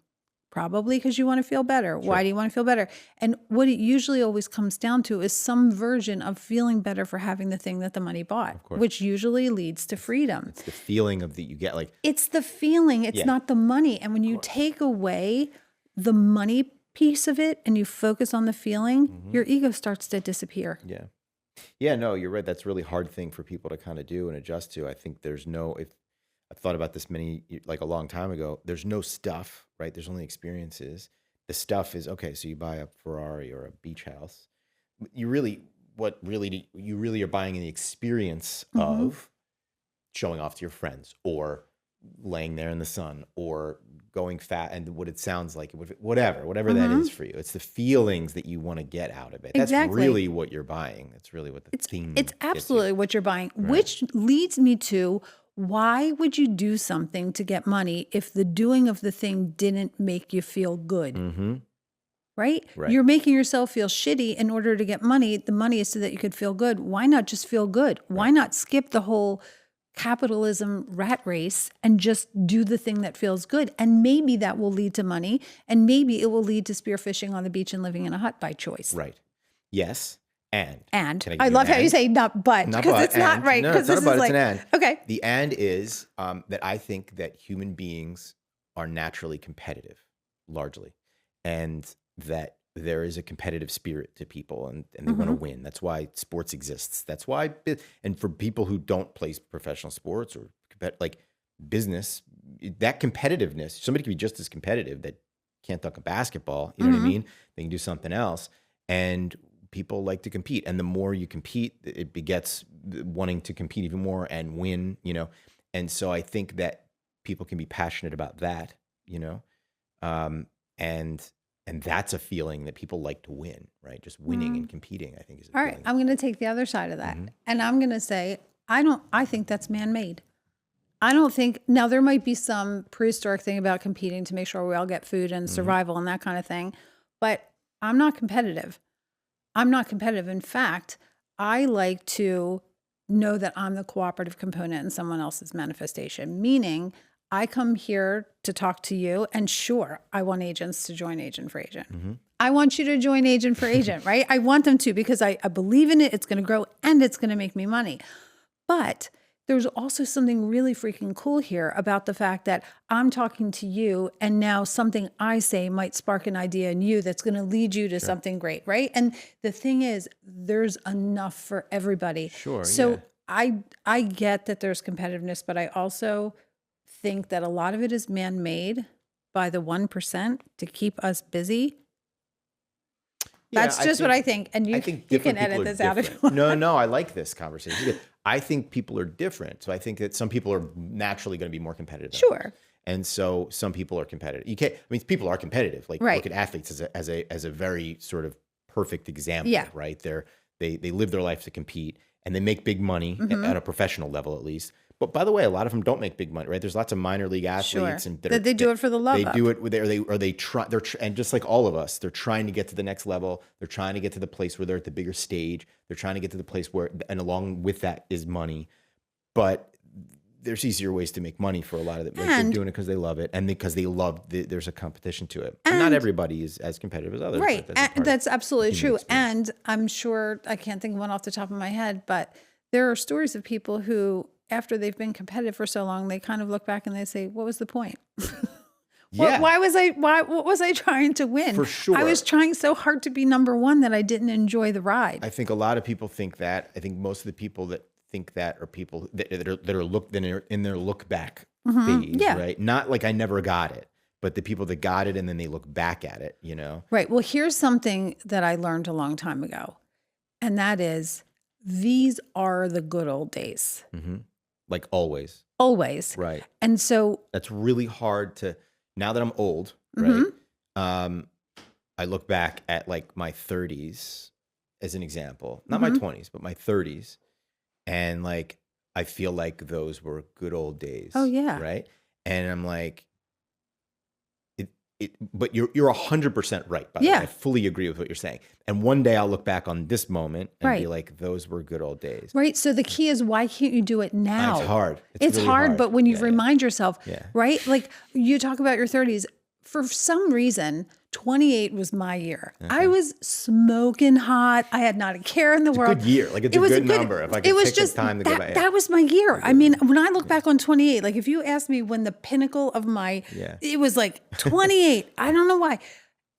Probably because you want to feel better. Why do you want to feel better? And what it usually always comes down to is some version of feeling better for having the thing that the money bought, which usually leads to freedom. It's the feeling of that you get, like It's the feeling. It's not the money. And when you take away the money piece of it and you focus on the feeling, your ego starts to disappear. Yeah. Yeah, no, you're right. That's a really hard thing for people to kind of do and adjust to. I think there's no, if I've thought about this like a long time ago, there's no stuff, right? There's only experiences. The stuff is, okay, so you buy a Ferrari or a beach house. You really are buying the experience of showing off to your friends or laying there in the sun or going fat and what it sounds like, whatever that is for you. It's the feelings that you want to get out of it. That's really what you're buying. That's really what the thing It's absolutely what you're buying, which leads me to, why would you do something to get money if the doing of the thing didn't make you feel good? Right? You're making yourself feel shitty in order to get money. The money is so that you could feel good. Why not just feel good? Why not skip the whole capitalism rat race and just do the thing that feels good? And maybe that will lead to money, and maybe it will lead to spearfishing on the beach and living in a hut by choice. Right. Yes. And I love how you say not but, because it's not right. No, it's not about, it's an and. Okay. The and is that I think that human beings are naturally competitive, largely, and that there is a competitive spirit to people, and they want to win. That's why sports exists. That's why, and for people who don't play professional sports or like business, that competitiveness, somebody can be just as competitive that can't dunk a basketball. You know what I mean? They can do something else, and people like to compete. And the more you compete, it begets wanting to compete even more and win, you know? And so I think that people can be passionate about that, you know? And that's a feeling that people like to win, right? Just winning and competing, I think is a All feeling. right. I'm going to take the other side of that. And I'm going to say, I think that's man-made. I don't think, now there might be some prehistoric thing about competing to make sure we all get food and survival and that kind of thing, but I'm not competitive. I'm not competitive. In fact, I like to know that I'm the cooperative component in someone else's manifestation, meaning I come here to talk to you, and sure, I want agents to join Agent for Agent. I want you to join Agent for Agent, right? I want them to, because I believe in it. It's going to grow and it's going to make me money. But there's also something really freaking cool here about the fact that I'm talking to you, and now something I say might spark an idea in you that's going to lead you to something great, right? And the thing is, there's enough for everybody. Sure. So I get that there's competitiveness, but I also think that a lot of it is man-made by the 1% to keep us busy. That's just what I think. And you can edit this out if you want. No, I like this conversation. I think people are different. So I think that some people are naturally going to be more competitive. Sure. And so some people are competitive. You can't, I mean, people are competitive. Like look at athletes as a very sort of perfect example, right? They live their life to compete, and they make big money at a professional level, at least. But by the way, a lot of them don't make big money, right? There's lots of minor league athletes, and they do it for the love. They do it, and just like all of us, they're trying to get to the next level. They're trying to get to the place where they're at the bigger stage. They're trying to get to the place where, and along with that is money. But there's easier ways to make money for a lot of them. Like they're doing it because they love it, and because they love there's a competition to it. And not everybody is as competitive as others. Right, that's absolutely true. And I'm sure, I can't think of one off the top of my head, but there are stories of people who, after they've been competitive for so long, they kind of look back and they say, what was the point? What was I trying to win? For sure. I was trying so hard to be number one that I didn't enjoy the ride. I think a lot of people think that. I think most of the people that think that are people that are in their look back phase, right? Not like I never got it, but the people that got it and then they look back at it, you know? Right. Well, here's something that I learned a long time ago, and that is, these are the good old days. Like always. Always. Right. And so that's really hard to, now that I'm old, right? I look back at like my 30s as an example, not my 20s, but my 30s. And like, I feel like those were good old days. Oh yeah. Right. And I'm like, but you're 100% right, by the way. Yeah. I fully agree with what you're saying. And one day I'll look back on this moment and be Right. like, those were good old days. Right. So the key is, why can't you do it now? It's hard. It's really hard, but when you Yeah, remind yourself, Yeah. right? Like you talk about your 30s, for some reason, 28 was my year. I was smoking hot. I had not a care in the world. Good year. Like, it's It a was good number. If I could pick a time to go back. that was my year. I mean, when I look back on 28, like if you ask me when the pinnacle of my, it was like 28. I don't know why.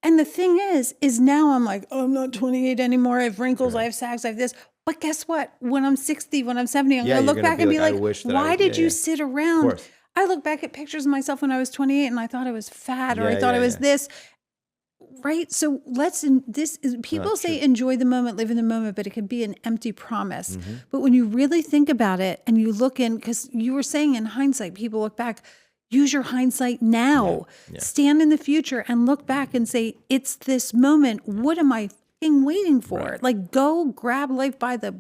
And the thing is now I'm like, oh, I'm not 28 anymore. I have wrinkles. I have sags. I have this. But guess what? When I'm 60, when I'm 70, I'm going to look back and be like, why did you sit around? I look back at pictures of myself when I was 28 and I thought I was fat, or I thought I was this. Right. So people say enjoy the moment, live in the moment, but it can be an empty promise. But when you really think about it and you look in, because you were saying in hindsight, people look back, use your hindsight now, stand in the future and look back and say, it's this moment. What am I waiting for? Like, go grab life by the.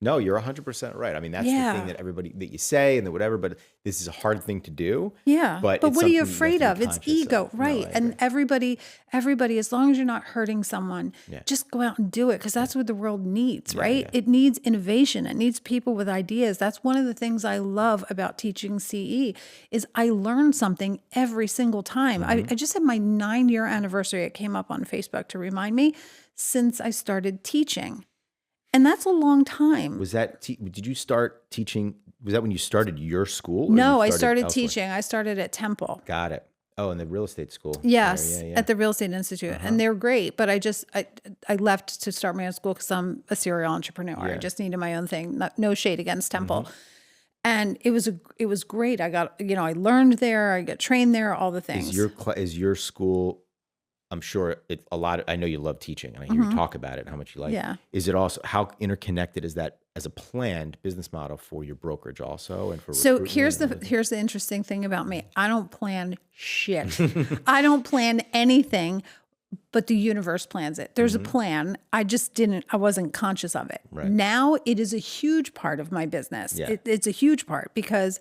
No, you're 100% right. I mean, that's the thing that you say and whatever, but this is a hard thing to do. Yeah. But what are you afraid of? It's ego, right? No, and everybody, as long as you're not hurting someone, just go out and do it, because that's what the world needs, right? It needs innovation. It needs people with ideas. That's one of the things I love about teaching CE is I learn something every single time. I just had my 9-year anniversary. It came up on Facebook to remind me, since I started teaching. And that's a long time. Was that, did you start teaching? Was that when you started your school? No, I started teaching. I started at Temple. Got it. Oh, in the real estate school. Yes, at the Real Estate Institute. And they're great. But I left to start my own school because I'm a serial entrepreneur. I just needed my own thing. No shade against Temple. And it was great. I got, I learned there. I got trained there, all the things. Is your school, I'm sure I know you love teaching and I hear you talk about it and how much you like it. Yeah. Is it also, how interconnected is that as a planned business model for your brokerage also? And for So here's the interesting thing about me. I don't plan shit. I don't plan anything, but the universe plans it. There's a plan. I wasn't conscious of it. Right. Now it is a huge part of my business. Yeah. It's a huge part because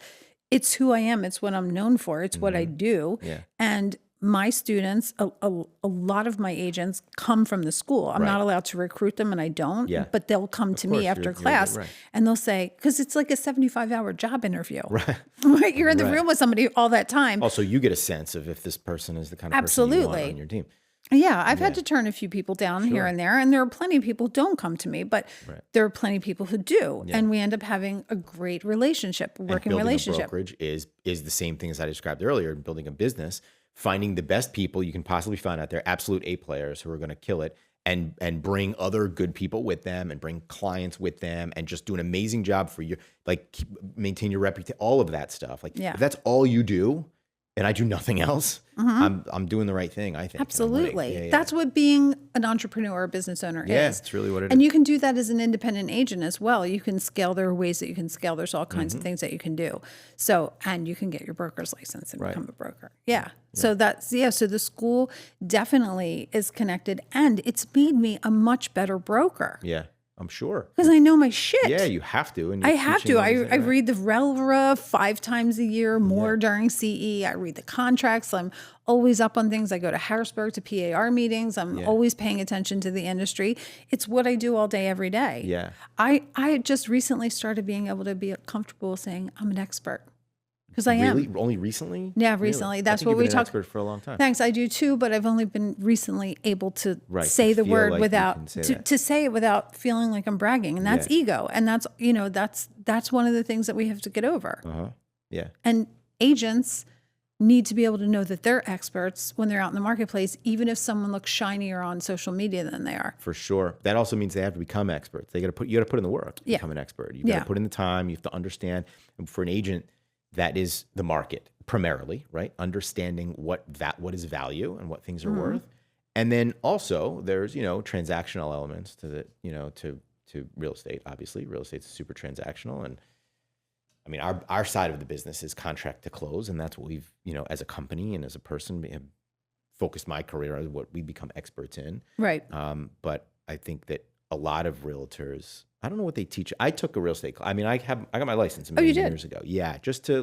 it's who I am. It's what I'm known for. It's what I do. Yeah. And my students, a lot of my agents come from the school. I'm not allowed to recruit them and I don't, but they'll come to me after class and they'll say, because it's like a 75-hour job interview. Right. You're in the room with somebody all that time. Also, you get a sense of if this person is the kind of person you want on your team. Yeah, I've had to turn a few people down here and there, and there are plenty of people who don't come to me, but there are plenty of people who do, and we end up having a great relationship, working relationship. A brokerage is the same thing as I described earlier, building a business, finding the best people you can possibly find out there, absolute A players who are going to kill it, and bring other good people with them, and bring clients with them, and just do an amazing job for you, like maintain your reputation, all of that stuff. Like if that's all you do, and I do nothing else, I'm doing the right thing, I think. Absolutely. That's what being an entrepreneur or business owner is. Yeah, it's really what it is. And you can do that as an independent agent as well. You can scale. There are ways that you can scale. There's all kinds of things that you can do. So, and you can get your broker's license and become a broker. Yeah. So so the school definitely is connected, and it's made me a much better broker. Yeah. I'm sure. Because I know my shit. Yeah, you have to. And I have to. I read the RELRA 5 times a year, more during CE. I read the contracts. I'm always up on things. I go to Harrisburg to PAR meetings. I'm always paying attention to the industry. It's what I do all day, every day. Yeah. I just recently started being able to be comfortable saying I'm an expert. Because I am. Only recently? Yeah, recently. Really? That's what we talked about. For a long time. Thanks, I do too, but I've only been recently able to say the word like without to say it without feeling like I'm bragging, and that's ego, and that's that's one of the things that we have to get over. Yeah. And agents need to be able to know that they're experts when they're out in the marketplace, even if someone looks shinier on social media than they are. For sure. That also means they have to become experts. You got to put in the work to become an expert. You got to put in the time. You have to understand. And for an agent, that is the market primarily, right? Understanding what is value and what things are worth. And then also there's, transactional elements to the, to real estate. Obviously, real estate's super transactional. And I mean, our side of the business is contract to close. And that's what we've, as a company and as a person, have focused my career on, what we become experts in. Right. But I think that a lot of realtors, I don't know what they teach. I took a real estate class. I mean, I got my license many years ago. Yeah, just to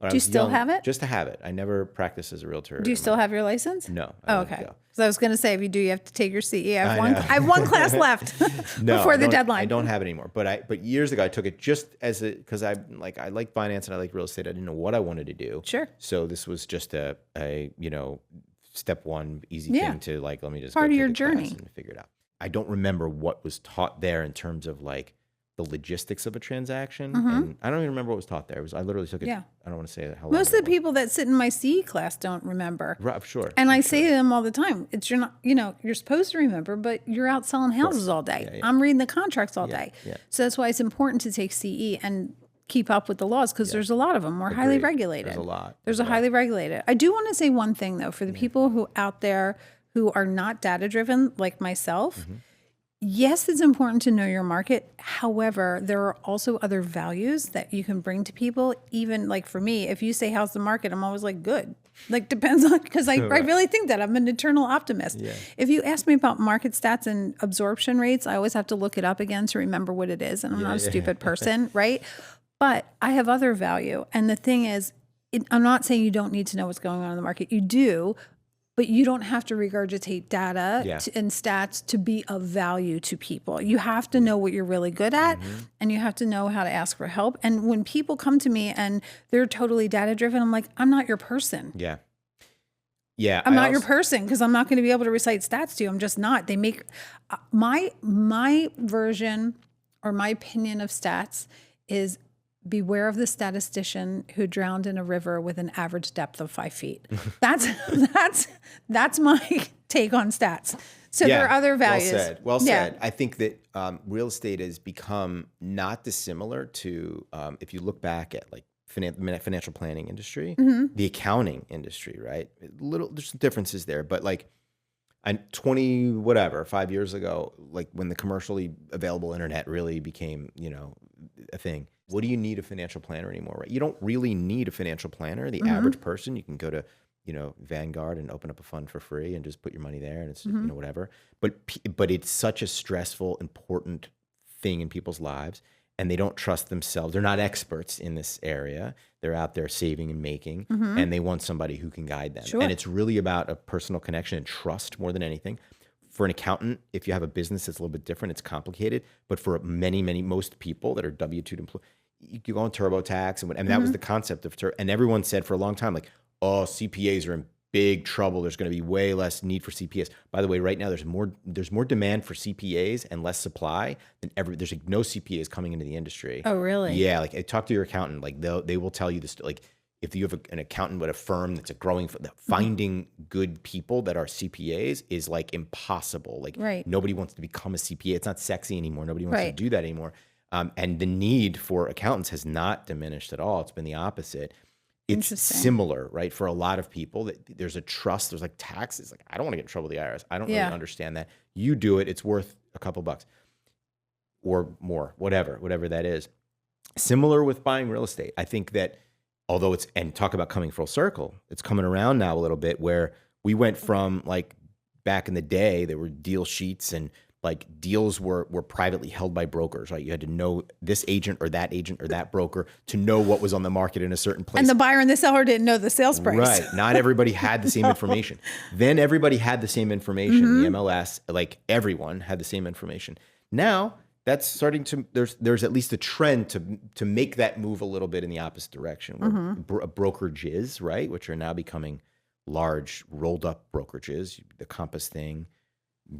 When I Do you was still young, have it? just to have it. I never practiced as a realtor. Do you still have your license? No. Oh, okay. Because I was going to say, if you do, you have to take your CE. I have one class left No, before the I deadline. don't have it anymore. But years ago, I took it just as because I like finance and I like real estate. I didn't know what I wanted to do. Sure. So this was just a step one easy thing to like. Let me just part go of your take a class journey and figure it out. I don't remember what was taught there in terms of like the logistics of a transaction, and I don't even remember what was taught there. I literally took it. Yeah. I don't want to say how long. Most of the people that sit in my CE class don't remember. Right, sure. And I say to them all the time, you're supposed to remember, but you're out selling houses all day. Yeah. I'm reading the contracts all day. Yeah. So that's why it's important to take CE and keep up with the laws because there's a lot of them. We're highly regulated. There's a lot. There's a highly regulated. I do want to say one thing though, for the people who out there who are not data driven like myself, yes, it's important to know your market. However, there are also other values that you can bring to people. Even like for me, if you say, how's the market? I'm always like, good. Like depends on, because I really think that I'm an eternal optimist. Yeah. If you ask me about market stats and absorption rates, I always have to look it up again to remember what it is. And I'm not a stupid person, right? But I have other value. And the thing is, I'm not saying you don't need to know what's going on in the market. You do, but you don't have to regurgitate data and stats to be of value to people. You have to know what you're really good at, and you have to know how to ask for help. And when people come to me and they're totally data driven, I'm like, I'm not your person. Yeah. Yeah. I'm not your person because I'm not going to be able to recite stats to you. I'm just not. They make my version or my opinion of stats is beware of the statistician who drowned in a river with an average depth of 5 feet. That's my take on stats. So there are other values. Well said. I think that real estate has become not dissimilar to, if you look back at like financial planning industry, the accounting industry, right? There's some differences there, but like 5 years ago, like when the commercially available internet really became, a thing. What do you need a financial planner anymore, right? You don't really need a financial planner. The average person, you can go to, Vanguard and open up a fund for free and just put your money there and it's, whatever. But it's such a stressful, important thing in people's lives and they don't trust themselves. They're not experts in this area. They're out there saving and making and they want somebody who can guide them. Sure. And it's really about a personal connection and trust more than anything. For an accountant, if you have a business that's a little bit different, it's complicated. But for most people that are W-2 employees, you go on TurboTax and that was the concept of and everyone said for a long time, like, oh, CPAs are in big trouble. There's going to be way less need for CPAs. By the way, right now there's more demand for CPAs and less supply than ever. There's like no CPAs coming into the industry. Oh, really? Yeah, like talk to your accountant. Like they will tell you this. Like if you have an accountant with a firm that's a growing, finding good people that are CPAs is like impossible. Like nobody wants to become a CPA. It's not sexy anymore. Nobody wants to do that anymore. And the need for accountants has not diminished at all. It's been the opposite. It's similar, right? For a lot of people, there's a trust. There's like taxes. Like, I don't want to get in trouble with the IRS. I don't really understand that. You do it. It's worth a couple bucks or more, whatever that is. Similar with buying real estate. I think that although and talk about coming full circle, it's coming around now a little bit where we went from like back in the day, there were deal sheets and like deals were privately held by brokers, right? You had to know this agent or that broker to know what was on the market in a certain place. And the buyer and the seller didn't know the sales price. Right. Not everybody had the same information. Then everybody had the same information. The MLS, like everyone had the same information. Now that's starting to, there's at least a trend to make that move a little bit in the opposite direction where brokerages, right? Which are now becoming large rolled up brokerages, the Compass thing.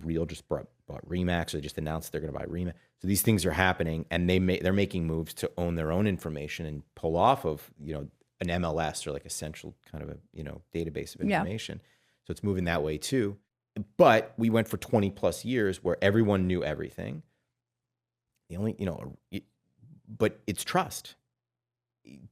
Real just bought Remax, or they just announced they're going to buy Remax. So these things are happening, and they're making moves to own their own information and pull off of an MLS or like a central kind of a database of information. So it's moving that way too. But we went for 20 plus years where everyone knew everything. The only but it's trust.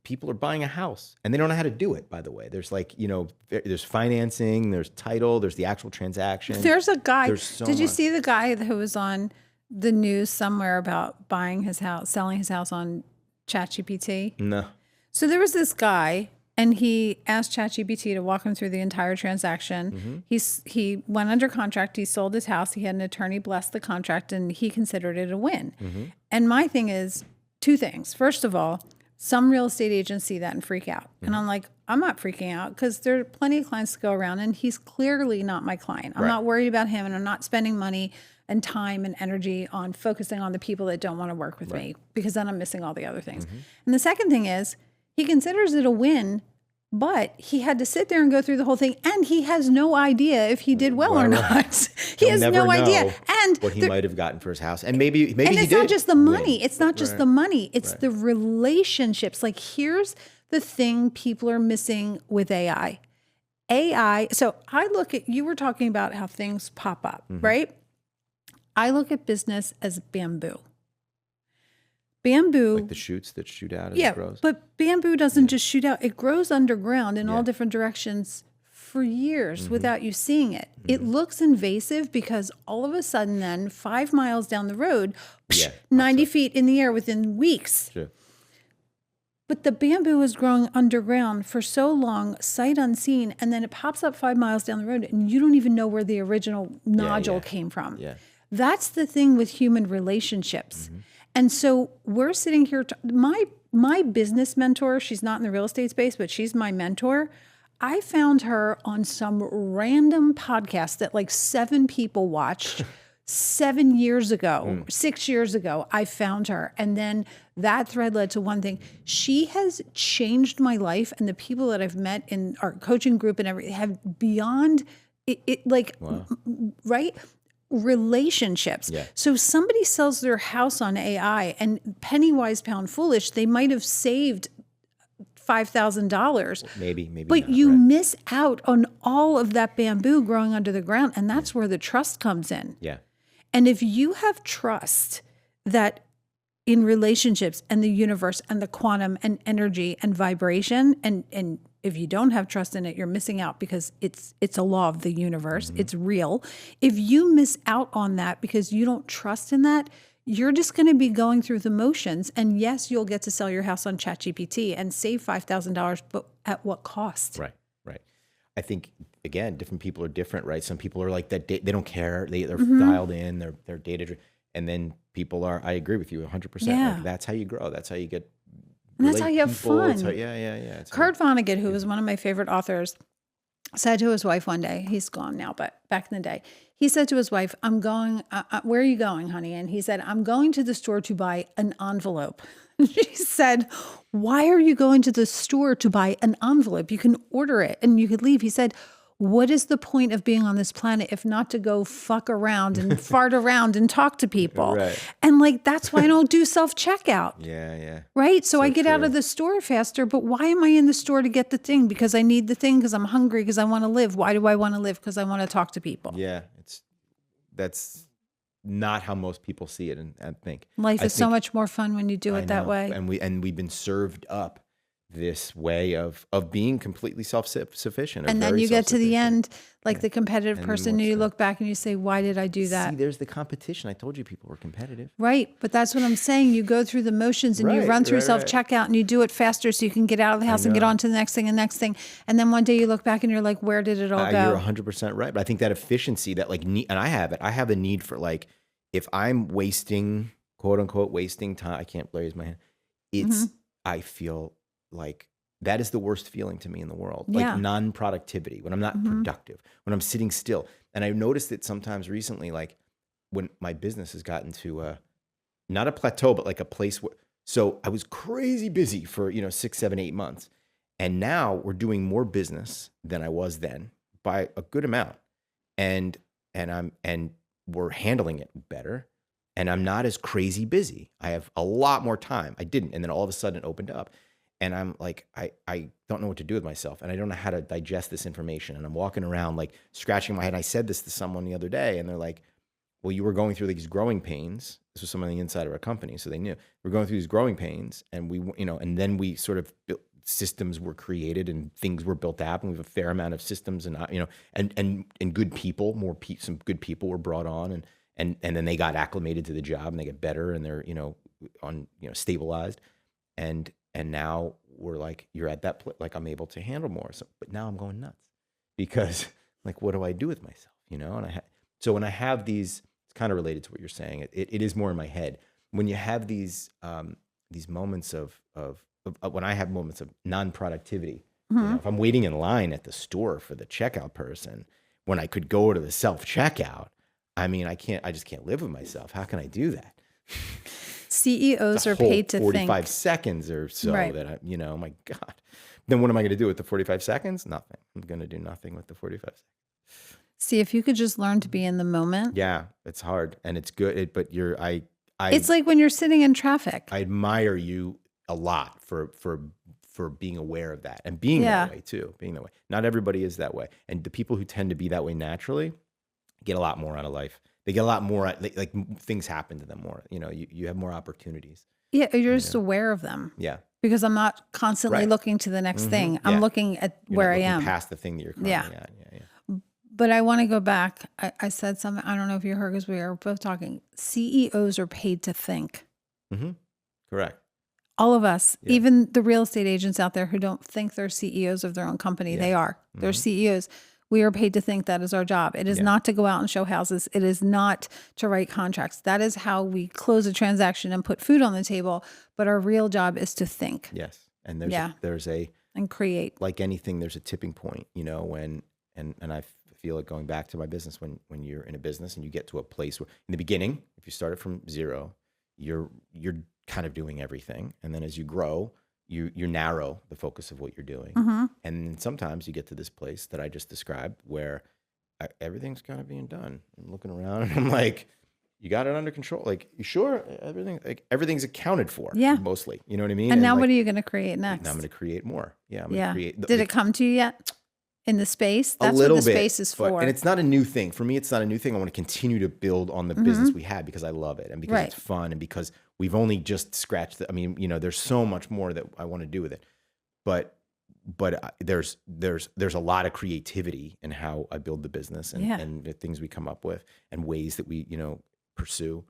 People are buying a house and they don't know how to do it, by the way. There's like, there's financing, there's title, there's the actual transaction. There's a guy, did you much. see the guy who was on the news somewhere about buying his house, selling his house on ChatGPT? No. So there was this guy and he asked ChatGPT to walk him through the entire transaction. He went under contract, he sold his house, he had an attorney bless the contract and he considered it a win. And my thing is two things. First of all, Some real estate agents see that and freak out. And I'm like, I'm not freaking out because there are plenty of clients to go around and he's clearly not my client. I'm not worried about him and I'm not spending money and time and energy on focusing on the people that don't want to work with me because then I'm missing all the other things. And the second thing is he considers it a win, but he had to sit there and go through the whole thing and he has no idea if he did well or not. He has no idea. And what he might have gotten for his house. And maybe and he it's did not just the money. win. It's not just the money. It's the relationships. Like here's the thing people are missing with AI. So I look at, you were talking about how things pop up, right? I look at business as bamboo. Bamboo. Like the shoots that shoot out as it grows. But bamboo doesn't just shoot out. It grows underground in all different directions for years without you seeing it. It looks invasive because all of a sudden then 5 miles down the road, 90 feet in the air within weeks. Sure. But the bamboo is growing underground for so long, sight unseen, and then it pops up 5 miles down the road and you don't even know where the original nodule came from. Yeah. That's the thing with human relationships. And so we're sitting here, my business mentor, she's not in the real estate space, but she's my mentor. I found her on some random podcast that like 7 people watched 7 years ago, 6 years ago. I found her. And then that thread led to one thing. She has changed my life and the people that I've met in our coaching group and everything have beyond it right? Relationships. Yeah. So somebody sells their house on AI and penny wise, pound foolish, they might have saved $5,000. Maybe But not, you miss out on all of that bamboo growing under the ground. And that's where the trust comes in. Yeah. And if you have trust that in relationships and the universe and the quantum and energy and vibration, and if you don't have trust in it, you're missing out because it's a law of the universe. It's real. If you miss out on that because you don't trust in that, you're just going to be going through the motions. And yes, you'll get to sell your house on ChatGPT and save $5,000, but at what cost? Right. I think, again, different people are different, right? Some people are like that. They don't care. They're dialed in. They're data driven. And then people are, I agree with you 100%. Yeah. Like, that's how you grow. That's how you get. And that's how you have fun. Yeah. Kurt Vonnegut, who was one of my favorite authors, said to his wife one day, he's gone now, but back in the day, he said to his wife, I'm going, where are you going, honey? And he said, I'm going to the store to buy an envelope. She said, why are you going to the store to buy an envelope? You can order it and you could leave. He said, what is the point of being on this planet if not to go fuck around and fart around and talk to people? Right. And like, that's why I don't do self-checkout. Yeah. Right? So I get out of the store faster, but why am I in the store to get the thing? Because I need the thing, because I'm hungry, because I want to live. Why do I want to live? Because I want to talk to people. Yeah. That's not how most people see it and think. Life is so much more fun when you do it that way. And we've been served up this way of being completely self-sufficient. And then you get to the end, like the competitive person, and you look back and you say, why did I do that? See, there's the competition. I told you people were competitive. Right. But that's what I'm saying. You go through the motions and you run through self-checkout and you do it faster so you can get out of the house and get on to the next thing and next thing. And then one day you look back and you're like, where did it all go? You're 100% right. But I think that efficiency, that like need, and I have it. I have a need for like, if I'm wasting, quote unquote, wasting time, I can't raise my hand. It's, I feel like that is the worst feeling to me in the world. Like non-productivity, when I'm not productive, when I'm sitting still. And I noticed it sometimes recently, like when my business has gotten to not a plateau, but like a place where, so I was crazy busy for, 6, 7, 8 months. And now we're doing more business than I was then by a good amount. And we're handling it better. And I'm not as crazy busy. I have a lot more time. I didn't. And then all of a sudden it opened up. And I'm like, I don't know what to do with myself. And I don't know how to digest this information. And I'm walking around like scratching my head. I said this to someone the other day and they're like, well, you were going through these growing pains. This was someone on the inside of our company. So they knew we're going through these growing pains. And we, and then we sort of built, systems were created and things were built out. And we have a fair amount of systems and, and good people, some good people were brought on and then they got acclimated to the job and they get better and they're, stabilized. And now we're like, you're at that place, like I'm able to handle more. So, but now I'm going nuts because like, what do I do with myself? And so when I have these, it's kind of related to what you're saying. It is more in my head. When you have these moments of when I have moments of non-productivity, if I'm waiting in line at the store for the checkout person, when I could go to the self-checkout, I mean, I just can't live with myself. How can I do that? CEOs are Whole paid to 45 think. seconds or so Right. that oh my God. Then what am I going to do with the 45 seconds? Nothing. I'm going to do nothing with the 45 seconds. See, if you could just learn to be in the moment. Yeah, it's hard and it's good. But It's like when you're sitting in traffic. I admire you a lot for being aware of that and being that way too, being that way. Not everybody is that way. And the people who tend to be that way naturally get a lot more out of life. They get a lot more, like things happen to them more. You have more opportunities. Yeah, you're just aware of them. Yeah. Because I'm not constantly looking to the next thing. I'm looking at where I am. Past the thing that you're currently at. Yeah. But I want to go back. I said something, I don't know if you heard because we were both talking. CEOs are paid to think. Mm-hmm. Correct. All of us, even the real estate agents out there who don't think they're CEOs of their own company, they are. They're CEOs. We are paid to think. That is our job. It is not to go out and show houses. It is not to write contracts. That is how we close a transaction and put food on the table. But our real job is to think. Yes. And there's and create. Like anything, there's a tipping point, when, and I feel it going back to my business, when you're in a business and you get to a place where in the beginning, if you started from zero, you're kind of doing everything. And then as you grow, you narrow the focus of what you're doing. And sometimes you get to this place that I just described where everything's kind of being done. I'm looking around and I'm like, you got it under control. Like, you sure everything's accounted for? Yeah. Mostly. You know what I mean? And now what are you going to create next? Now I'm going to create more. Yeah. I'm going to create. Did it come to you yet? In the space? That's what the space is for. And it's not a new thing. For me, it's not a new thing. I want to continue to build on the business we had because I love it and because it's fun and because we've only just scratched there's so much more that I want to do with it. But there's a lot of creativity in how I build the business and the things we come up with and ways that we, pursue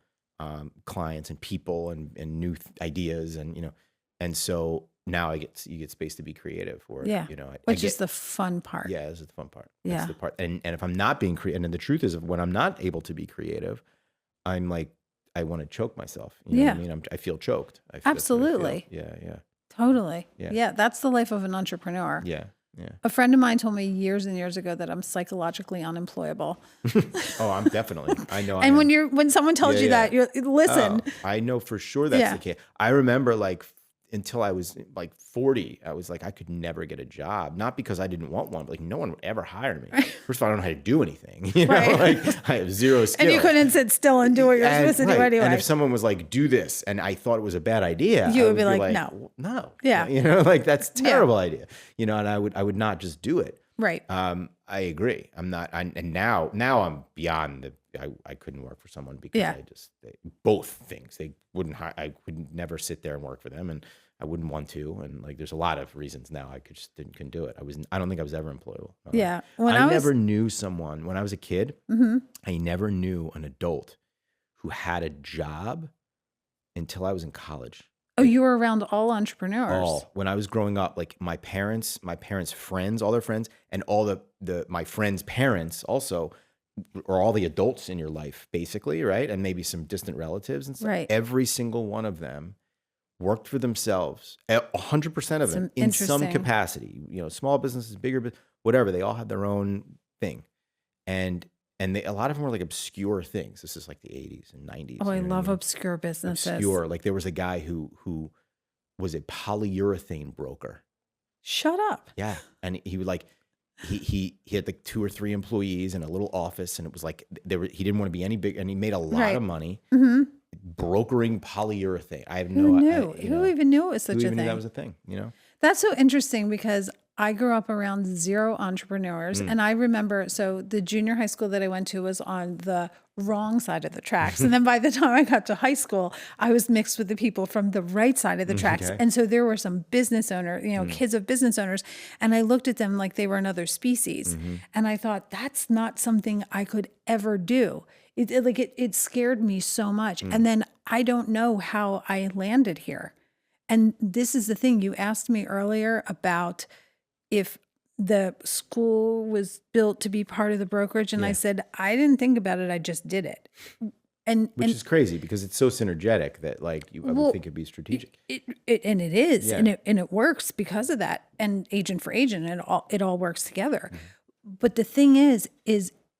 clients and people and new ideas and so now you get space to be creative or which is the fun part. Yeah, this is the fun part. Yeah. That's the part. And if I'm not being creative, and the truth is when I'm not able to be creative, I'm like, I want to choke myself. You know what I mean? I feel choked. Absolutely. Yeah. Totally. Yeah. That's the life of an entrepreneur. Yeah. A friend of mine told me years and years ago that I'm psychologically unemployable. Oh, I'm definitely. I know. And when someone tells you that, you're listen. Oh, I know for sure that's the case. I remember until I was 40, I was like, I could never get a job. Not because I didn't want one, but no one would ever hire me. First of all, I don't know how to do anything. I have zero skills. And you couldn't sit still and do what you're supposed to do anyway. And if someone was like, do this, and I thought it was a bad idea, you would be like, no. Yeah. That's a terrible idea. And I would not just do it. Right. I agree. I'm not, and now I'm beyond I couldn't work for someone because both things. They wouldn't hire, I would never sit there and work for them and I wouldn't want to. And there's a lot of reasons now I couldn't do it. I don't think I was ever employable. Yeah. I never knew someone when I was a kid. I never knew an adult who had a job until I was in college. Oh, you were around all entrepreneurs. When I was growing up, like my parents' friends, all their friends, and all my friends' parents also, or all the adults in your life, basically, right? And maybe some distant relatives and stuff. Right. Every single one of them worked for themselves, 100% of them, in some capacity. Small businesses, bigger, whatever. They all had their own thing, and a lot of them were like obscure things. This is like the 80s and 90s. Oh, I love obscure businesses. Obscure. Like there was a guy who was a polyurethane broker. Shut up. Yeah. And he would he had like 2 or 3 employees in a little office, and it was like he didn't want to be any big, and he made a lot of money brokering polyurethane. I have Who knew? Who even knew it was such a thing? Knew that was a thing, That's so interesting because I grew up around 0 entrepreneurs. And I remember, so the junior high school that I went to was on the wrong side of the tracks. And then by the time I got to high school, I was mixed with the people from the right side of the tracks. And so there were some business owners, kids of business owners. And I looked at them like they were another species. And I thought, that's not something I could ever do. It scared me so much. And then I don't know how I landed here. And this is the thing you asked me earlier about if the school was built to be part of the brokerage. And I said, I didn't think about it. I just did it. Which is crazy because it's so synergetic that like I would think it'd be strategic. And it is, Yeah. and it works because of that, and agent for agent, and it all works together. But the thing is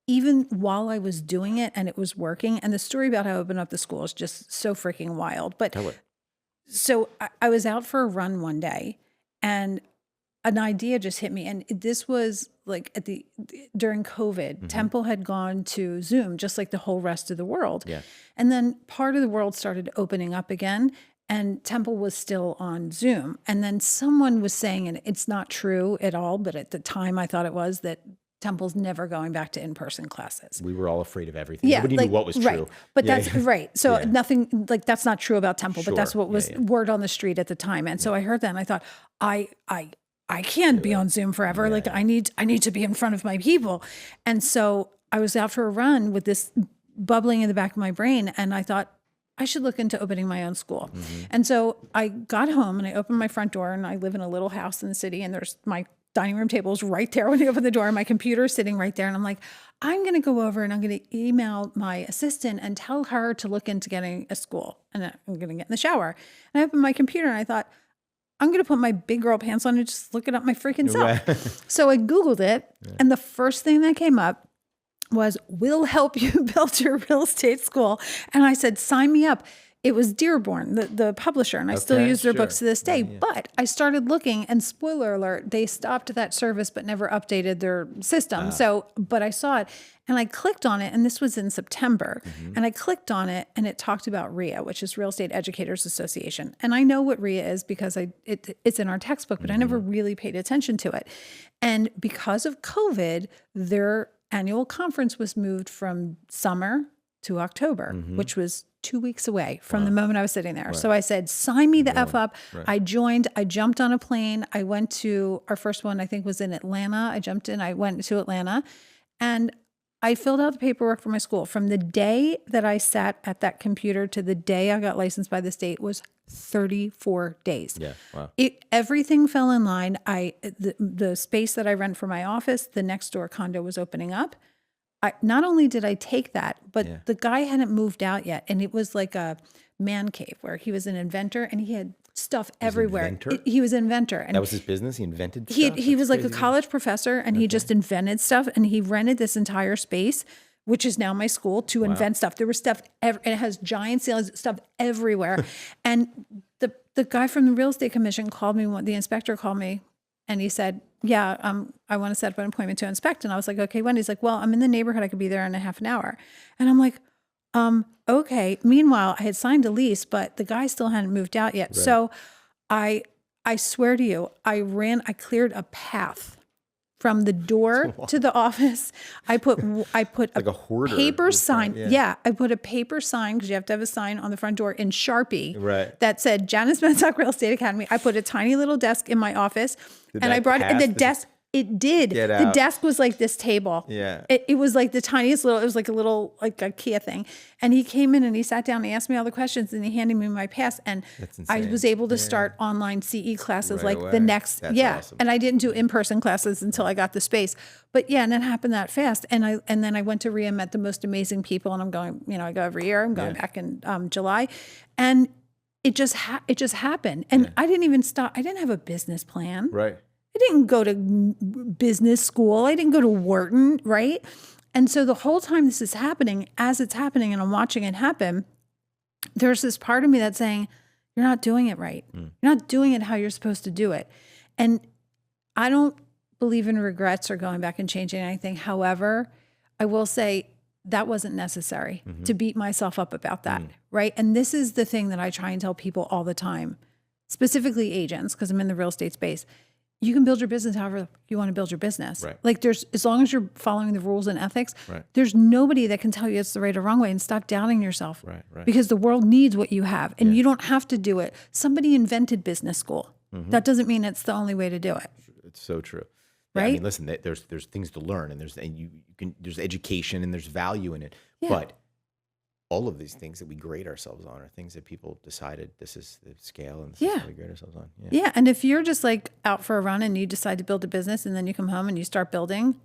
even while I was doing it and it was working, and the story about how I opened up the school is just so freaking wild. But Tell it. so I was out for a run one day, and an idea just hit me. And this was like during COVID, Temple had gone to Zoom, just like the whole rest of the world. Yeah. And then part of the world started opening up again, and Temple was still on Zoom. And then someone was saying, and it's not true at all, but at the time I thought it was, that Temple's never going back to in-person classes. We were all afraid of everything. Yeah, Nobody knew what was right. true. But that's right. So nothing, like, that's not true about Temple, but that's Sure. what was word on the street at the time. And so I heard that and I thought, I can't be on Zoom forever. Like I need to be in front of my people. And so I was out for a run with this bubbling in the back of my brain. And I thought I should look into opening my own school. And so I got home and I opened my front door, and I live in a little house in the city, and there's my dining room table is right there when you open the door. My computer is sitting right there. And I'm like, I'm going to go over and I'm going to email my assistant and tell her to look into getting a school. And I'm going to get in the shower. And I opened my computer and I thought, I'm going to put my big girl pants on and just look it up my freaking self. So I Googled it. And the first thing that came up was, "We'll help you build your real estate school." And I said, sign me up. It was Dearborn, the publisher, and I still use their books to this day. But I started looking, and spoiler alert, they stopped that service but never updated their system. But I saw it, and I clicked on it, and this was in September. And I clicked on it, and it talked about REIA, which is Real Estate Educators Association. And I know what REIA is because it's in our textbook, but I never really paid attention to it. And because of COVID, their annual conference was moved from summer to October, which was 2 weeks away from the moment I was sitting there. So I said, sign me the F up. I joined, I jumped on a plane. I went to, our first one, I think, was in Atlanta. I went to Atlanta, and I filled out the paperwork for my school. From the day that I sat at that computer to the day I got licensed by the state was 34 days. Yeah. Wow. Everything fell in line. The space that I rent for my office, the next door condo was opening up. Not only did I take that, but the guy hadn't moved out yet. And it was like a man cave where he was an inventor and he had stuff everywhere. He was an inventor. And that was his business? He invented stuff? He was like a college professor, and he just invented stuff. And he rented this entire space, which is now my school, to invent stuff. There was stuff, and it has giant ceilings, stuff everywhere. And the guy from the real estate commission called me, the inspector called me, and he said, I want to set up an appointment to inspect. And I was like, okay, when? He's like, well, I'm in the neighborhood. I could be there in a half an hour. And I'm like, okay. Meanwhile, I had signed a lease, but the guy still hadn't moved out yet. Right. So I swear to you, I cleared a path from the door to the office. I put like a hoarder paper sign. Yeah. I put a paper sign, because you have to have a sign on the front door in Sharpie that said Janis Benstock Real Estate Academy. I put a tiny little desk in my office, and I brought it. And the desk, it did. The desk was like this table. Yeah. It was like the tiniest little, it was like a little, like a Kia thing. And he came in and he sat down and he asked me all the questions, and he handed me my pass. And I was able to start online CE classes the next, awesome. And I didn't do in-person classes until I got the space. But and it happened that fast. And then I went to REIA, met the most amazing people, and I'm going, I go every year. I'm going back in July. And it just happened. And I didn't even stop. I didn't have a business plan. Right. I didn't go to business school. I didn't go to Wharton, right? And so the whole time this is happening, as it's happening and I'm watching it happen, there's this part of me that's saying, you're not doing it right. You're not doing it how you're supposed to do it. And I don't believe in regrets or going back and changing anything. However, I will say that wasn't necessary to beat myself up about that, right? And this is the thing that I try and tell people all the time, specifically agents, because I'm in the real estate space. You can build your business however you want to build your business. Right. Like as long as you're following the rules and ethics, there's nobody that can tell you it's the right or wrong way. And stop doubting yourself. Right. Because the world needs what you have, and you don't have to do it. Somebody invented business school. That doesn't mean it's the only way to do it. It's so true. Right. I mean, listen, there's things to learn, and there's education, and there's value in it. Yeah. But all of these things that we grade ourselves on are things that people decided this is the scale, and this is how we grade ourselves on. Yeah. And if you're just like out for a run and you decide to build a business, and then you come home and you start building,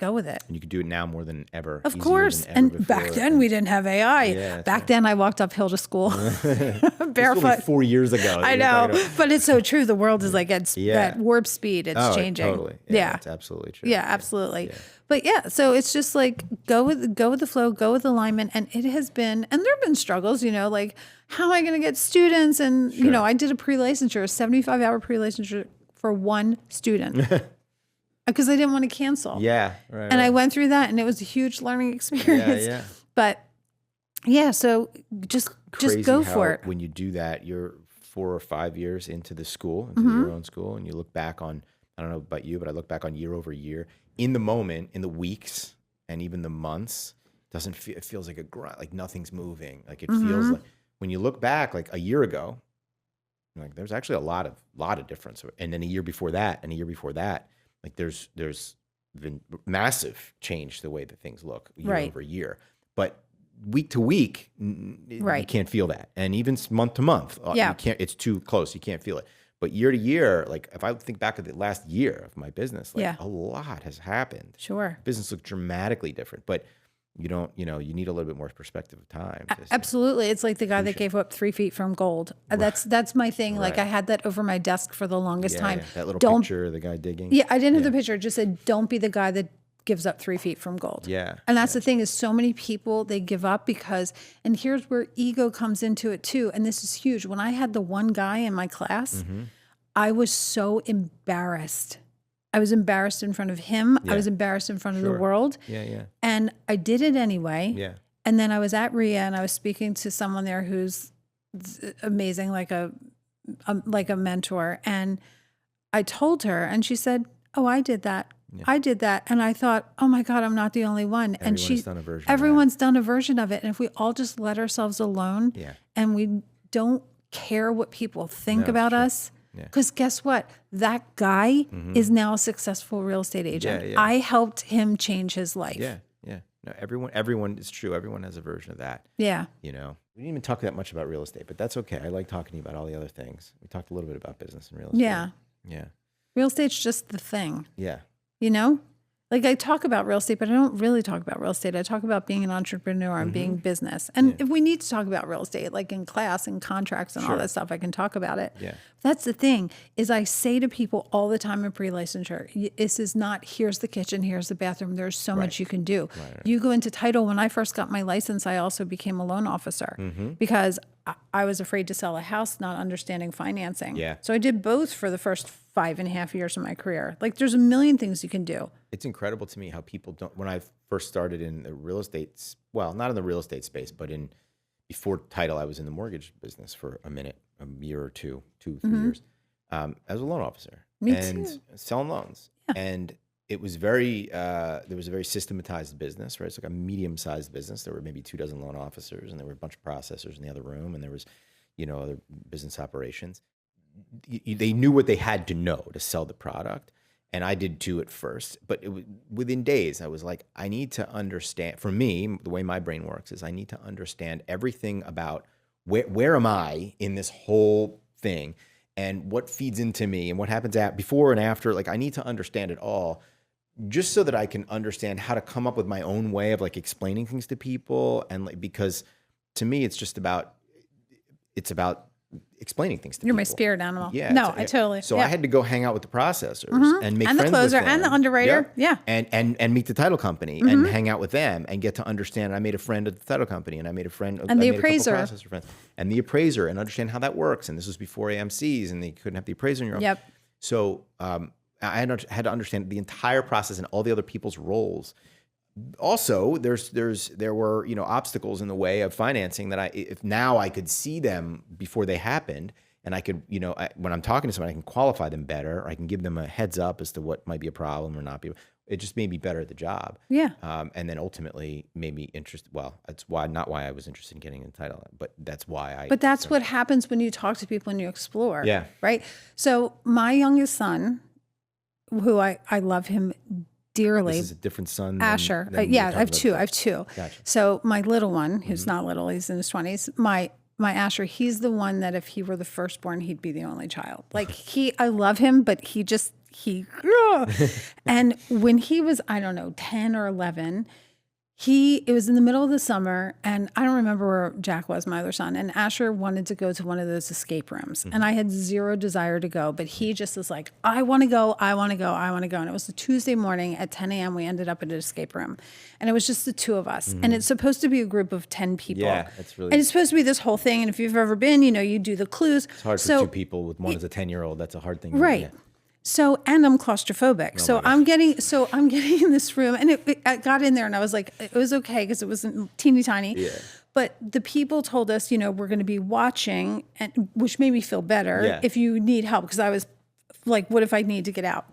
go with it. And you could do it now more than ever. Of easier course. than ever And before. back then we didn't have AI. Yeah, Back then I walked uphill to school It's only barefoot. 4 years ago. I know, but it's so true. The world is like at warp speed. It's Oh, changing. totally. Yeah. That's absolutely true. Yeah, absolutely. But yeah, so it's just like go with the flow, go with alignment. And it has been, and there have been struggles, you know, like how am I going to get students? And, you know, I did a pre-licensure, a 75-hour pre-licensure for one student because I didn't want to cancel. Yeah. Right. And I went through that and it was a huge learning experience. Yeah. But yeah, so just go for it. When you do that, you're 4 or 5 years into the school, into your own school, and you look back on, I don't know about you, but I look back on year over year. In the moment, in the weeks, and even the months, doesn't feel, it feels like a grind, like nothing's moving. Like it feels like when you look back, like a year ago, like there's actually a lot of difference. And then a year before that, and a year before that, like there's been massive change the way that things look year over year. But week to week, you can't feel that, and even month to month, you can't. It's too close. You can't feel it. But year to year, like if I think back at the last year of my business, like a lot has happened. Sure. Business looks dramatically different, but you don't, you need a little bit more perspective of time. Absolutely. It's like the guy that gave up 3 feet from gold. That's my thing. Like I had that over my desk for the longest time. That little picture of the guy digging. Yeah. I didn't have the picture. It just said, don't be the guy that gives up 3 feet from gold. Yeah. And that's the thing is so many people, they give up because, and here's where ego comes into it too. And this is huge. When I had the one guy in my class, I was so embarrassed. I was embarrassed in front of him. I was embarrassed in front of the world. Yeah. And I did it anyway. Yeah. And then I was at RIA and I was speaking to someone there who's amazing, like a mentor. And I told her, and she said, "Oh, I did that. I did that." And I thought, "Oh my God, I'm not the only one." Everyone's done a version of that. Everyone's done a version of it. And if we all just let ourselves alone and we don't care what people think about us, because guess what? That guy is now a successful real estate agent. I helped him change his life. Yeah. No, everyone, it's true. Everyone has a version of that. Yeah. We didn't even talk that much about real estate, but that's okay. I like talking to you about all the other things. We talked a little bit about business and real estate. Yeah. Real estate's just the thing. Yeah. Like I talk about real estate, but I don't really talk about real estate. I talk about being an entrepreneur and being business. And if we need to talk about real estate, like in class and contracts and all that stuff, I can talk about it. Yeah. That's the thing is I say to people all the time in pre-licensure, this is not, here's the kitchen, here's the bathroom. There's so much you can do. You go into title. When I first got my license, I also became a loan officer because I was afraid to sell a house, not understanding financing. Yeah. So I did both for the first 5.5 years of my career. Like there's a million things you can do. It's incredible to me how people don't, when I first started in the real estate, well, not in the real estate space, but before title, I was in the mortgage business for a year or two, 3 years, as a loan officer. Me and too. Selling loans. And it was there was a very systematized business, right? It's like a medium-sized business. There were maybe 24 loan officers, and there were a bunch of processors in the other room, and there was, other business operations. They knew what they had to know to sell the product. And I did too at first, but within days, I was like, I need to understand, for me, the way my brain works is I need to understand everything about where am I in this whole thing and what feeds into me and what happens before and after. Like I need to understand it all just so that I can understand how to come up with my own way of like explaining things to people. And like, because to me, it's about explaining things to people. You're my spirit animal. Yeah. No, I totally. So I had to go hang out with the processors and make and the friends closer with them. and the underwriter. Yeah. And meet the title company and hang out with them and get to understand. I made a friend at the title company and I made a friend and the I made appraiser. A couple processor friends and the appraiser and understand how that works. And this was before AMCs and they couldn't have the appraiser in your own. Yep. So I had to understand the entire process and all the other people's roles. Also, there were obstacles in the way of financing that if now I could see them before they happened, and I could when I'm talking to someone, I can qualify them better, or I can give them a heads up as to what might be a problem or not be. It just made me better at the job. Yeah. And then ultimately made me interested. Well, that's not why I was interested in getting in title, but that's why But that's what happens when you talk to people and you explore. Yeah. Right. So my youngest son, who I love him dearly. This is a different son. Asher. Yeah, I have two. Gotcha. So my little one, who's not little, he's in his 20s. My my Asher, he's the one that if he were the firstborn, he'd be the only child. Like I love him, but and when he was, I don't know, 10 or 11, it was in the middle of the summer, and I don't remember where Jack was, my other son, and Asher wanted to go to one of those escape rooms. And I had zero desire to go, but he just was like, I want to go, I want to go, I want to go. And it was a Tuesday morning at 10 a.m. We ended up at an escape room, and it was just the two of us. And it's supposed to be a group of 10 people. Yeah, that's really. And it's supposed to be this whole thing. And if you've ever been, you do the clues. It's hard for two people with one as a 10-year-old. That's a hard thing. Right. Yeah. So, and I'm claustrophobic. So I'm getting in this room, and I got in there, and I was like, it was okay because it wasn't teeny tiny. Yeah. But the people told us, we're going to be watching, and which made me feel better if you need help, because I was like, what if I need to get out?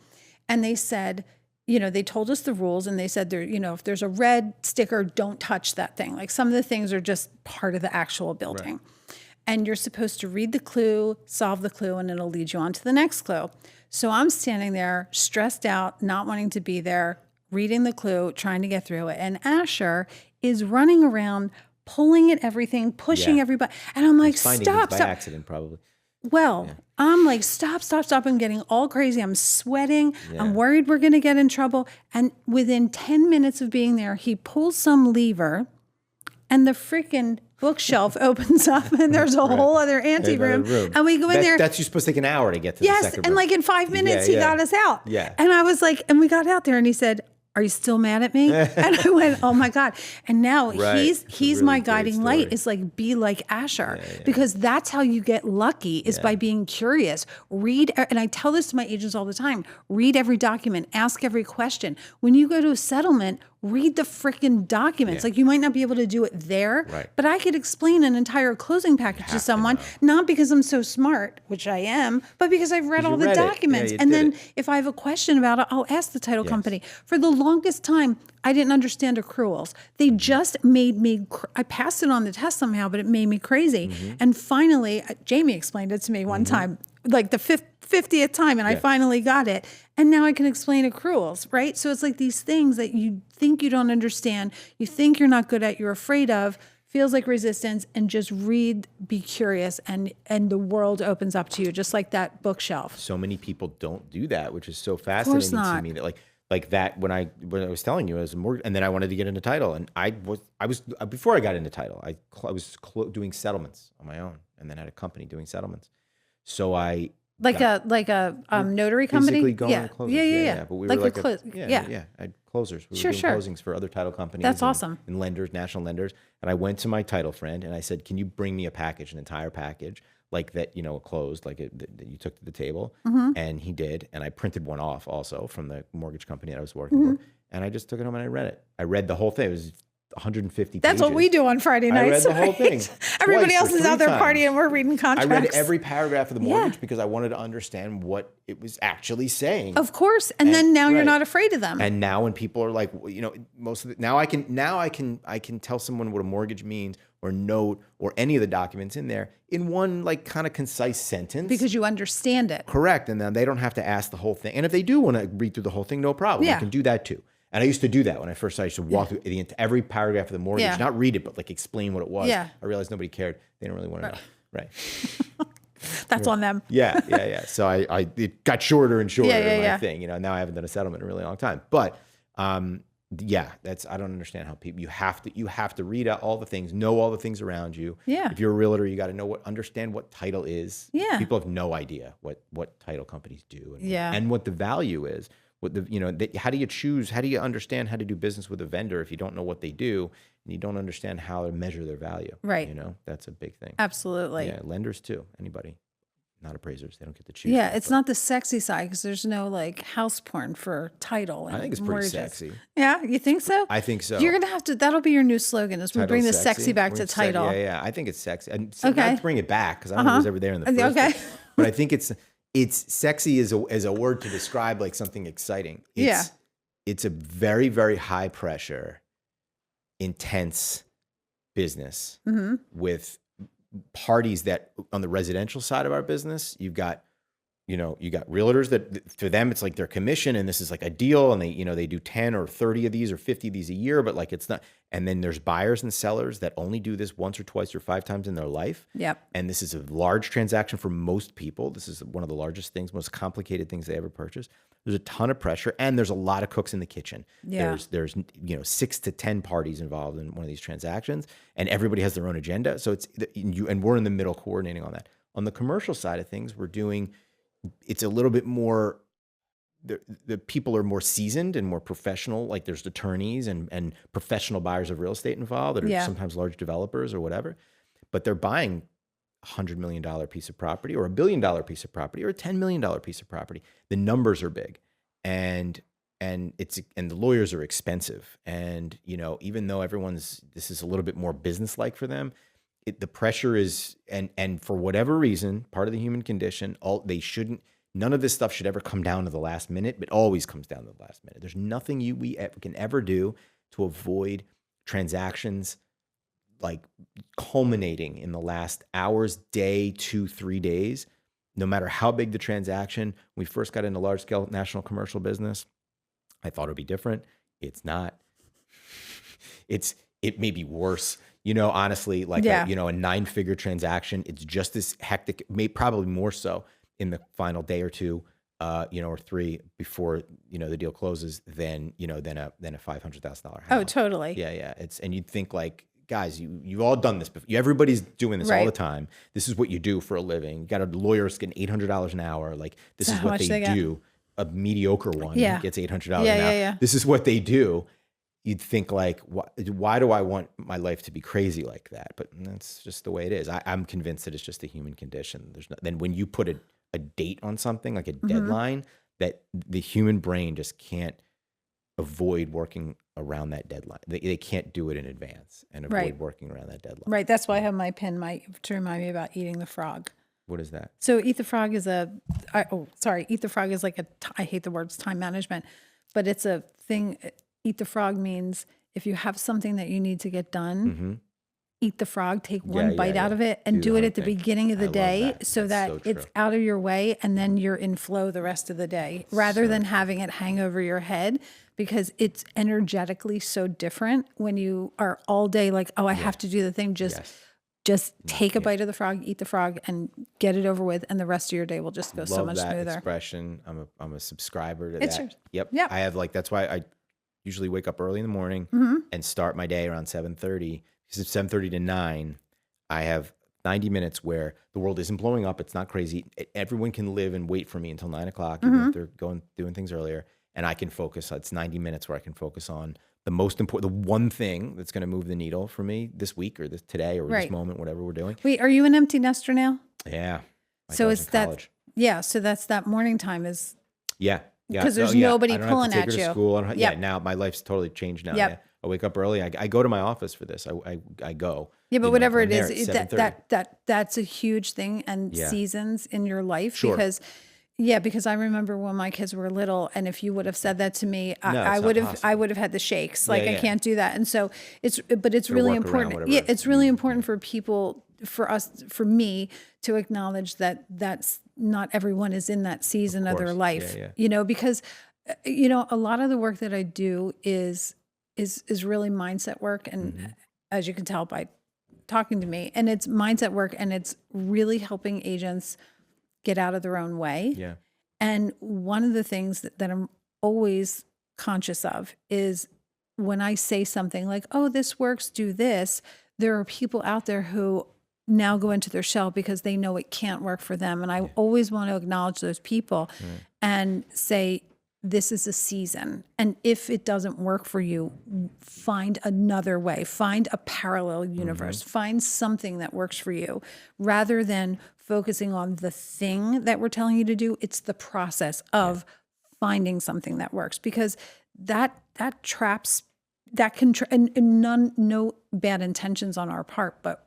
And they said, they told us the rules, and they said, if there's a red sticker, don't touch that thing. Like some of the things are just part of the actual building. Right. And you're supposed to read the clue, solve the clue, and it'll lead you on to the next clue. So I'm standing there stressed out, not wanting to be there, reading the clue, trying to get through it. And Asher is running around, pulling at everything, pushing everybody. And I'm like, stop. By accident, probably. Well, I'm like, stop. I'm getting all crazy. I'm sweating. Yeah. I'm worried we're going to get in trouble. And within 10 minutes of being there, he pulls some lever, and the freaking bookshelf opens up, and there's a whole other anteroom, and we go in there. That's supposed to take an hour to get to the second room. And like in 5 minutes, he got us out. Yeah. And I was like, and we got out there, and he said, are you still mad at me? And I went, oh my God. And now he's really my guiding light. It's like, be like Asher, because that's how you get lucky, is by being curious. Read, and I tell this to my agents all the time, read every document, ask every question. When you go to a settlement, read the freaking documents. Like, you might not be able to do it there, but I could explain an entire closing package to someone, not because I'm so smart, which I am, but because I've read all the documents. And then if I have a question about it, I'll ask the title company. For the longest time, I didn't understand accruals. They just made me, I passed it on the test somehow, but it made me crazy. And finally, Jamie explained it to me one time, like the 50th time, and I finally got it. And now I can explain accruals, right? So it's like these things that you think you don't understand, you think you're not good at, you're afraid of, feels like resistance, and just read, be curious, and the world opens up to you, just like that bookshelf. So many people don't do that, which is so fascinating to me. That like that when I was telling you, as a mortgage, and then I wanted to get into title, and I was before I got into title, I was doing settlements on my own, and then had a company doing settlements. So I a notary company, physically going to closings. Yeah. But we were like I had closers. We were doing closings for other title companies. That's awesome. And lenders, national lenders. And I went to my title friend and I said, "Can you bring me a package, an entire package like that? Closed, like that you took to the table." And he did. And I printed one off also from the mortgage company that I was working for. And I just took it home and I read it. I read the whole thing. It was 150 That's pages. What we do on Friday nights. I read the whole thing. Everybody else is out there partying, and we're reading contracts. I read every paragraph of the mortgage because I wanted to understand what it was actually saying. Of course. And then now you're not afraid of them. And now when people are like, most of the, now I can tell someone what a mortgage means, or note, or any of the documents in there in one like kind of concise sentence. Because you understand it. Correct. And then they don't have to ask the whole thing. And if they do want to read through the whole thing, no problem. I can do that too. And I used to do that when I first started. I used to walk through every paragraph of the mortgage, not read it, but like explain what it was. I realized nobody cared. They didn't really want to know. Right. That's on them. Yeah. So it got shorter and shorter. My thing. Now I haven't done a settlement in a really long time. But I don't understand how people, you have to read out all the things, know all the things around you. Yeah. If you're a realtor, you got to understand what title is. Yeah. People have no idea what title companies do and what the value is. How do you choose? How do you understand how to do business with a vendor if you don't know what they do and you don't understand how to measure their value? Right. That's a big thing. Absolutely. Yeah. Lenders too. Anybody, not appraisers. They don't get to choose. Yeah. It's not the sexy side because there's no like house porn for title. And I think it's pretty sexy. Yeah. You think so? I think so. You're going to have to, that'll be your new slogan is we bring the sexy back to title. Yeah. I think it's sexy. And not to bring it back because I don't know if it was ever there in the first place. But I think it's sexy as a word to describe like something exciting. It's a very, very high pressure, intense business with parties that on the residential side of our business, you've got you got realtors that for them, it's like their commission and this is like a deal and they do 10 or 30 of these or 50 of these a year, but like it's not. And then there's buyers and sellers that only do this once or twice or 5 times in their life. Yep. And this is a large transaction for most people. This is one of the largest things, most complicated things they ever purchase. There's a ton of pressure and there's a lot of cooks in the kitchen. Yeah. There's 6 to 10 parties involved in one of these transactions and everybody has their own agenda. So and we're in the middle coordinating on that. On the commercial side of things, it's a little bit more, the people are more seasoned and more professional. Like there's attorneys and professional buyers of real estate involved that are sometimes large developers or whatever, but they're buying $100 million piece of property or $1 billion piece of property or a $10 million piece of property. The numbers are big and the lawyers are expensive. And, even though this is a little bit more business-like for them, the pressure is, and for whatever reason, part of the human condition, none of this stuff should ever come down to the last minute, but always comes down to the last minute. There's nothing we can ever do to avoid transactions like culminating in the last hours, day, 2, 3 days, no matter how big the transaction. When we first got into large scale national commercial business, I thought it'd be different. It's not. It may be worse. Honestly, like a 9-figure transaction, it's just as hectic, probably more so in the final day or two, or 3 before, the deal closes than a $500,000 house. Oh, totally. Yeah. And you'd think like, guys, you've all done this before. Everybody's doing this all the time. This is what you do for a living. You got a lawyer getting $800 an hour. Like this is what they do. A mediocre one gets $800 an hour. Yeah. This is what they do. You'd think like, why do I want my life to be crazy like that? But that's just the way it is. I'm convinced that it's just a human condition. Then when you put a date on something, like a deadline, that the human brain just can't avoid working around that deadline. They can't do it in advance and avoid working around that deadline. Right. That's why I have my pen to remind me about eating the frog. What is that? So eat the frog is eat the frog is like I hate the words time management, but it's a thing. Eat the frog means if you have something that you need to get done, eat the frog, take one bite out of it and do it at the beginning of the day so that it's out of your way and then you're in flow the rest of the day rather than having it hang over your head, because it's energetically so different when you are all day like, oh, I have to do the thing. Just take a bite of the frog, eat the frog, and get it over with, and the rest of your day will just go so much smoother. Expression. I'm a subscriber to that. Yours. Yep. I have that's why I usually wake up early in the morning and start my day around 7:30. Because it's 7:30 to 9, I have 90 minutes where the world isn't blowing up. It's not crazy. Everyone can live and wait for me until 9 o'clock, even if they're doing things earlier, and I can focus. It's 90 minutes where I can focus on the most important, the one thing that's going to move the needle for me this week or today or this moment, whatever we're doing. Wait, are you an empty nester now? Yeah. So it's that. Yeah. So that's that morning time is. Yeah. Because there's nobody I don't pulling have to at take her you. to school. Now my life's totally changed now. Yep. Yeah. I wake up early. I go to my office for this. I go. Yeah, but whatever it is, that's a huge thing and seasons in your life because I remember when my kids were little, and if you would have said that to me, I would have had the shakes. Like I can't do that. And so it's really important. Yeah, it's really important for people, for me to acknowledge that that's not everyone is in that season of their life. Because a lot of the work that I do is really mindset work, and as you can tell by talking to me, and it's mindset work, and it's really helping agents get out of their own way. Yeah. And one of the things that I'm always conscious of is when I say something like, oh, this works, do this, there are people out there who now go into their shell because they know it can't work for them. And I always want to acknowledge those people and say, this is a season. And if it doesn't work for you, find another way, find a parallel universe, find something that works for you rather than focusing on the thing that we're telling you to do. It's the process of finding something that works, because that traps, that can, no bad intentions on our part, but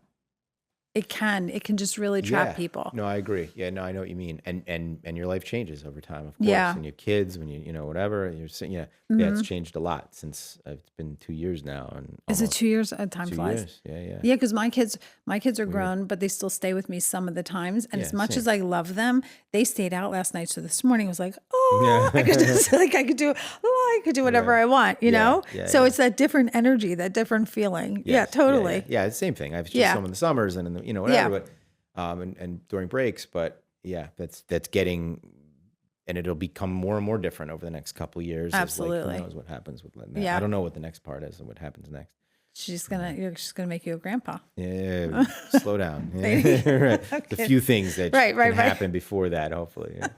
It can just really trap people. No, I agree. Yeah, no, I know what you mean. And your life changes over time, of course. Yeah. And your kids, when you know, whatever, you're saying, it's changed a lot since it's been 2 years now and Is it almost 2 years? Time 2 flies. years. Yeah. Yeah, because my kids are grown, but they still stay with me some of the times. And as much as I love them, they stayed out last night. So this morning was like, oh, I could just I could do whatever I want, you know? So it's that different energy, that different feeling. Yeah, totally. Yeah, it's the same thing. I've just some in the summers and in the, whatever, but and during breaks, but that's getting, and it'll become more and more different over the next couple of years. Absolutely. Who knows what happens with that. Yeah. I don't know what the next part is and what happens next. She's gonna make you a grandpa. Yeah, slow down. Right. The few things that can happen before that, hopefully. Yeah.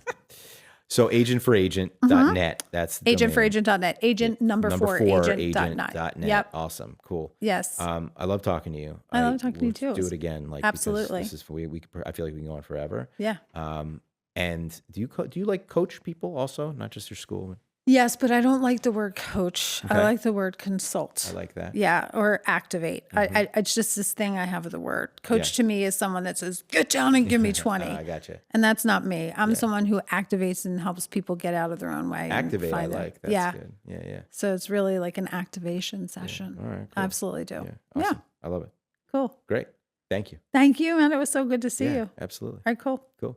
So agentforagent.net. That's the agentforagent.net. Agent number four agent.net. Yep. Awesome. Cool. Yes. I love talking to you. I love talking to you too. Do it again. Absolutely. This is I feel like we can go on forever. Yeah. And do you like coach people also, not just your school? Yes, but I don't like the word coach. Okay. I like the word consult. I like that. Yeah, or activate. It's just this thing I have with the word. Coach to me is someone that says, get down and give me 20. I gotcha. And that's not me. I'm someone who activates and helps people get out of their own way. Activate, I like. That's good. Yeah. So it's really like an activation session. All right. Cool. Absolutely do. Yeah. Awesome. I love it. Cool. Great. Thank you. Thank you, man. It was so good to see you. Absolutely. All right, cool. Cool.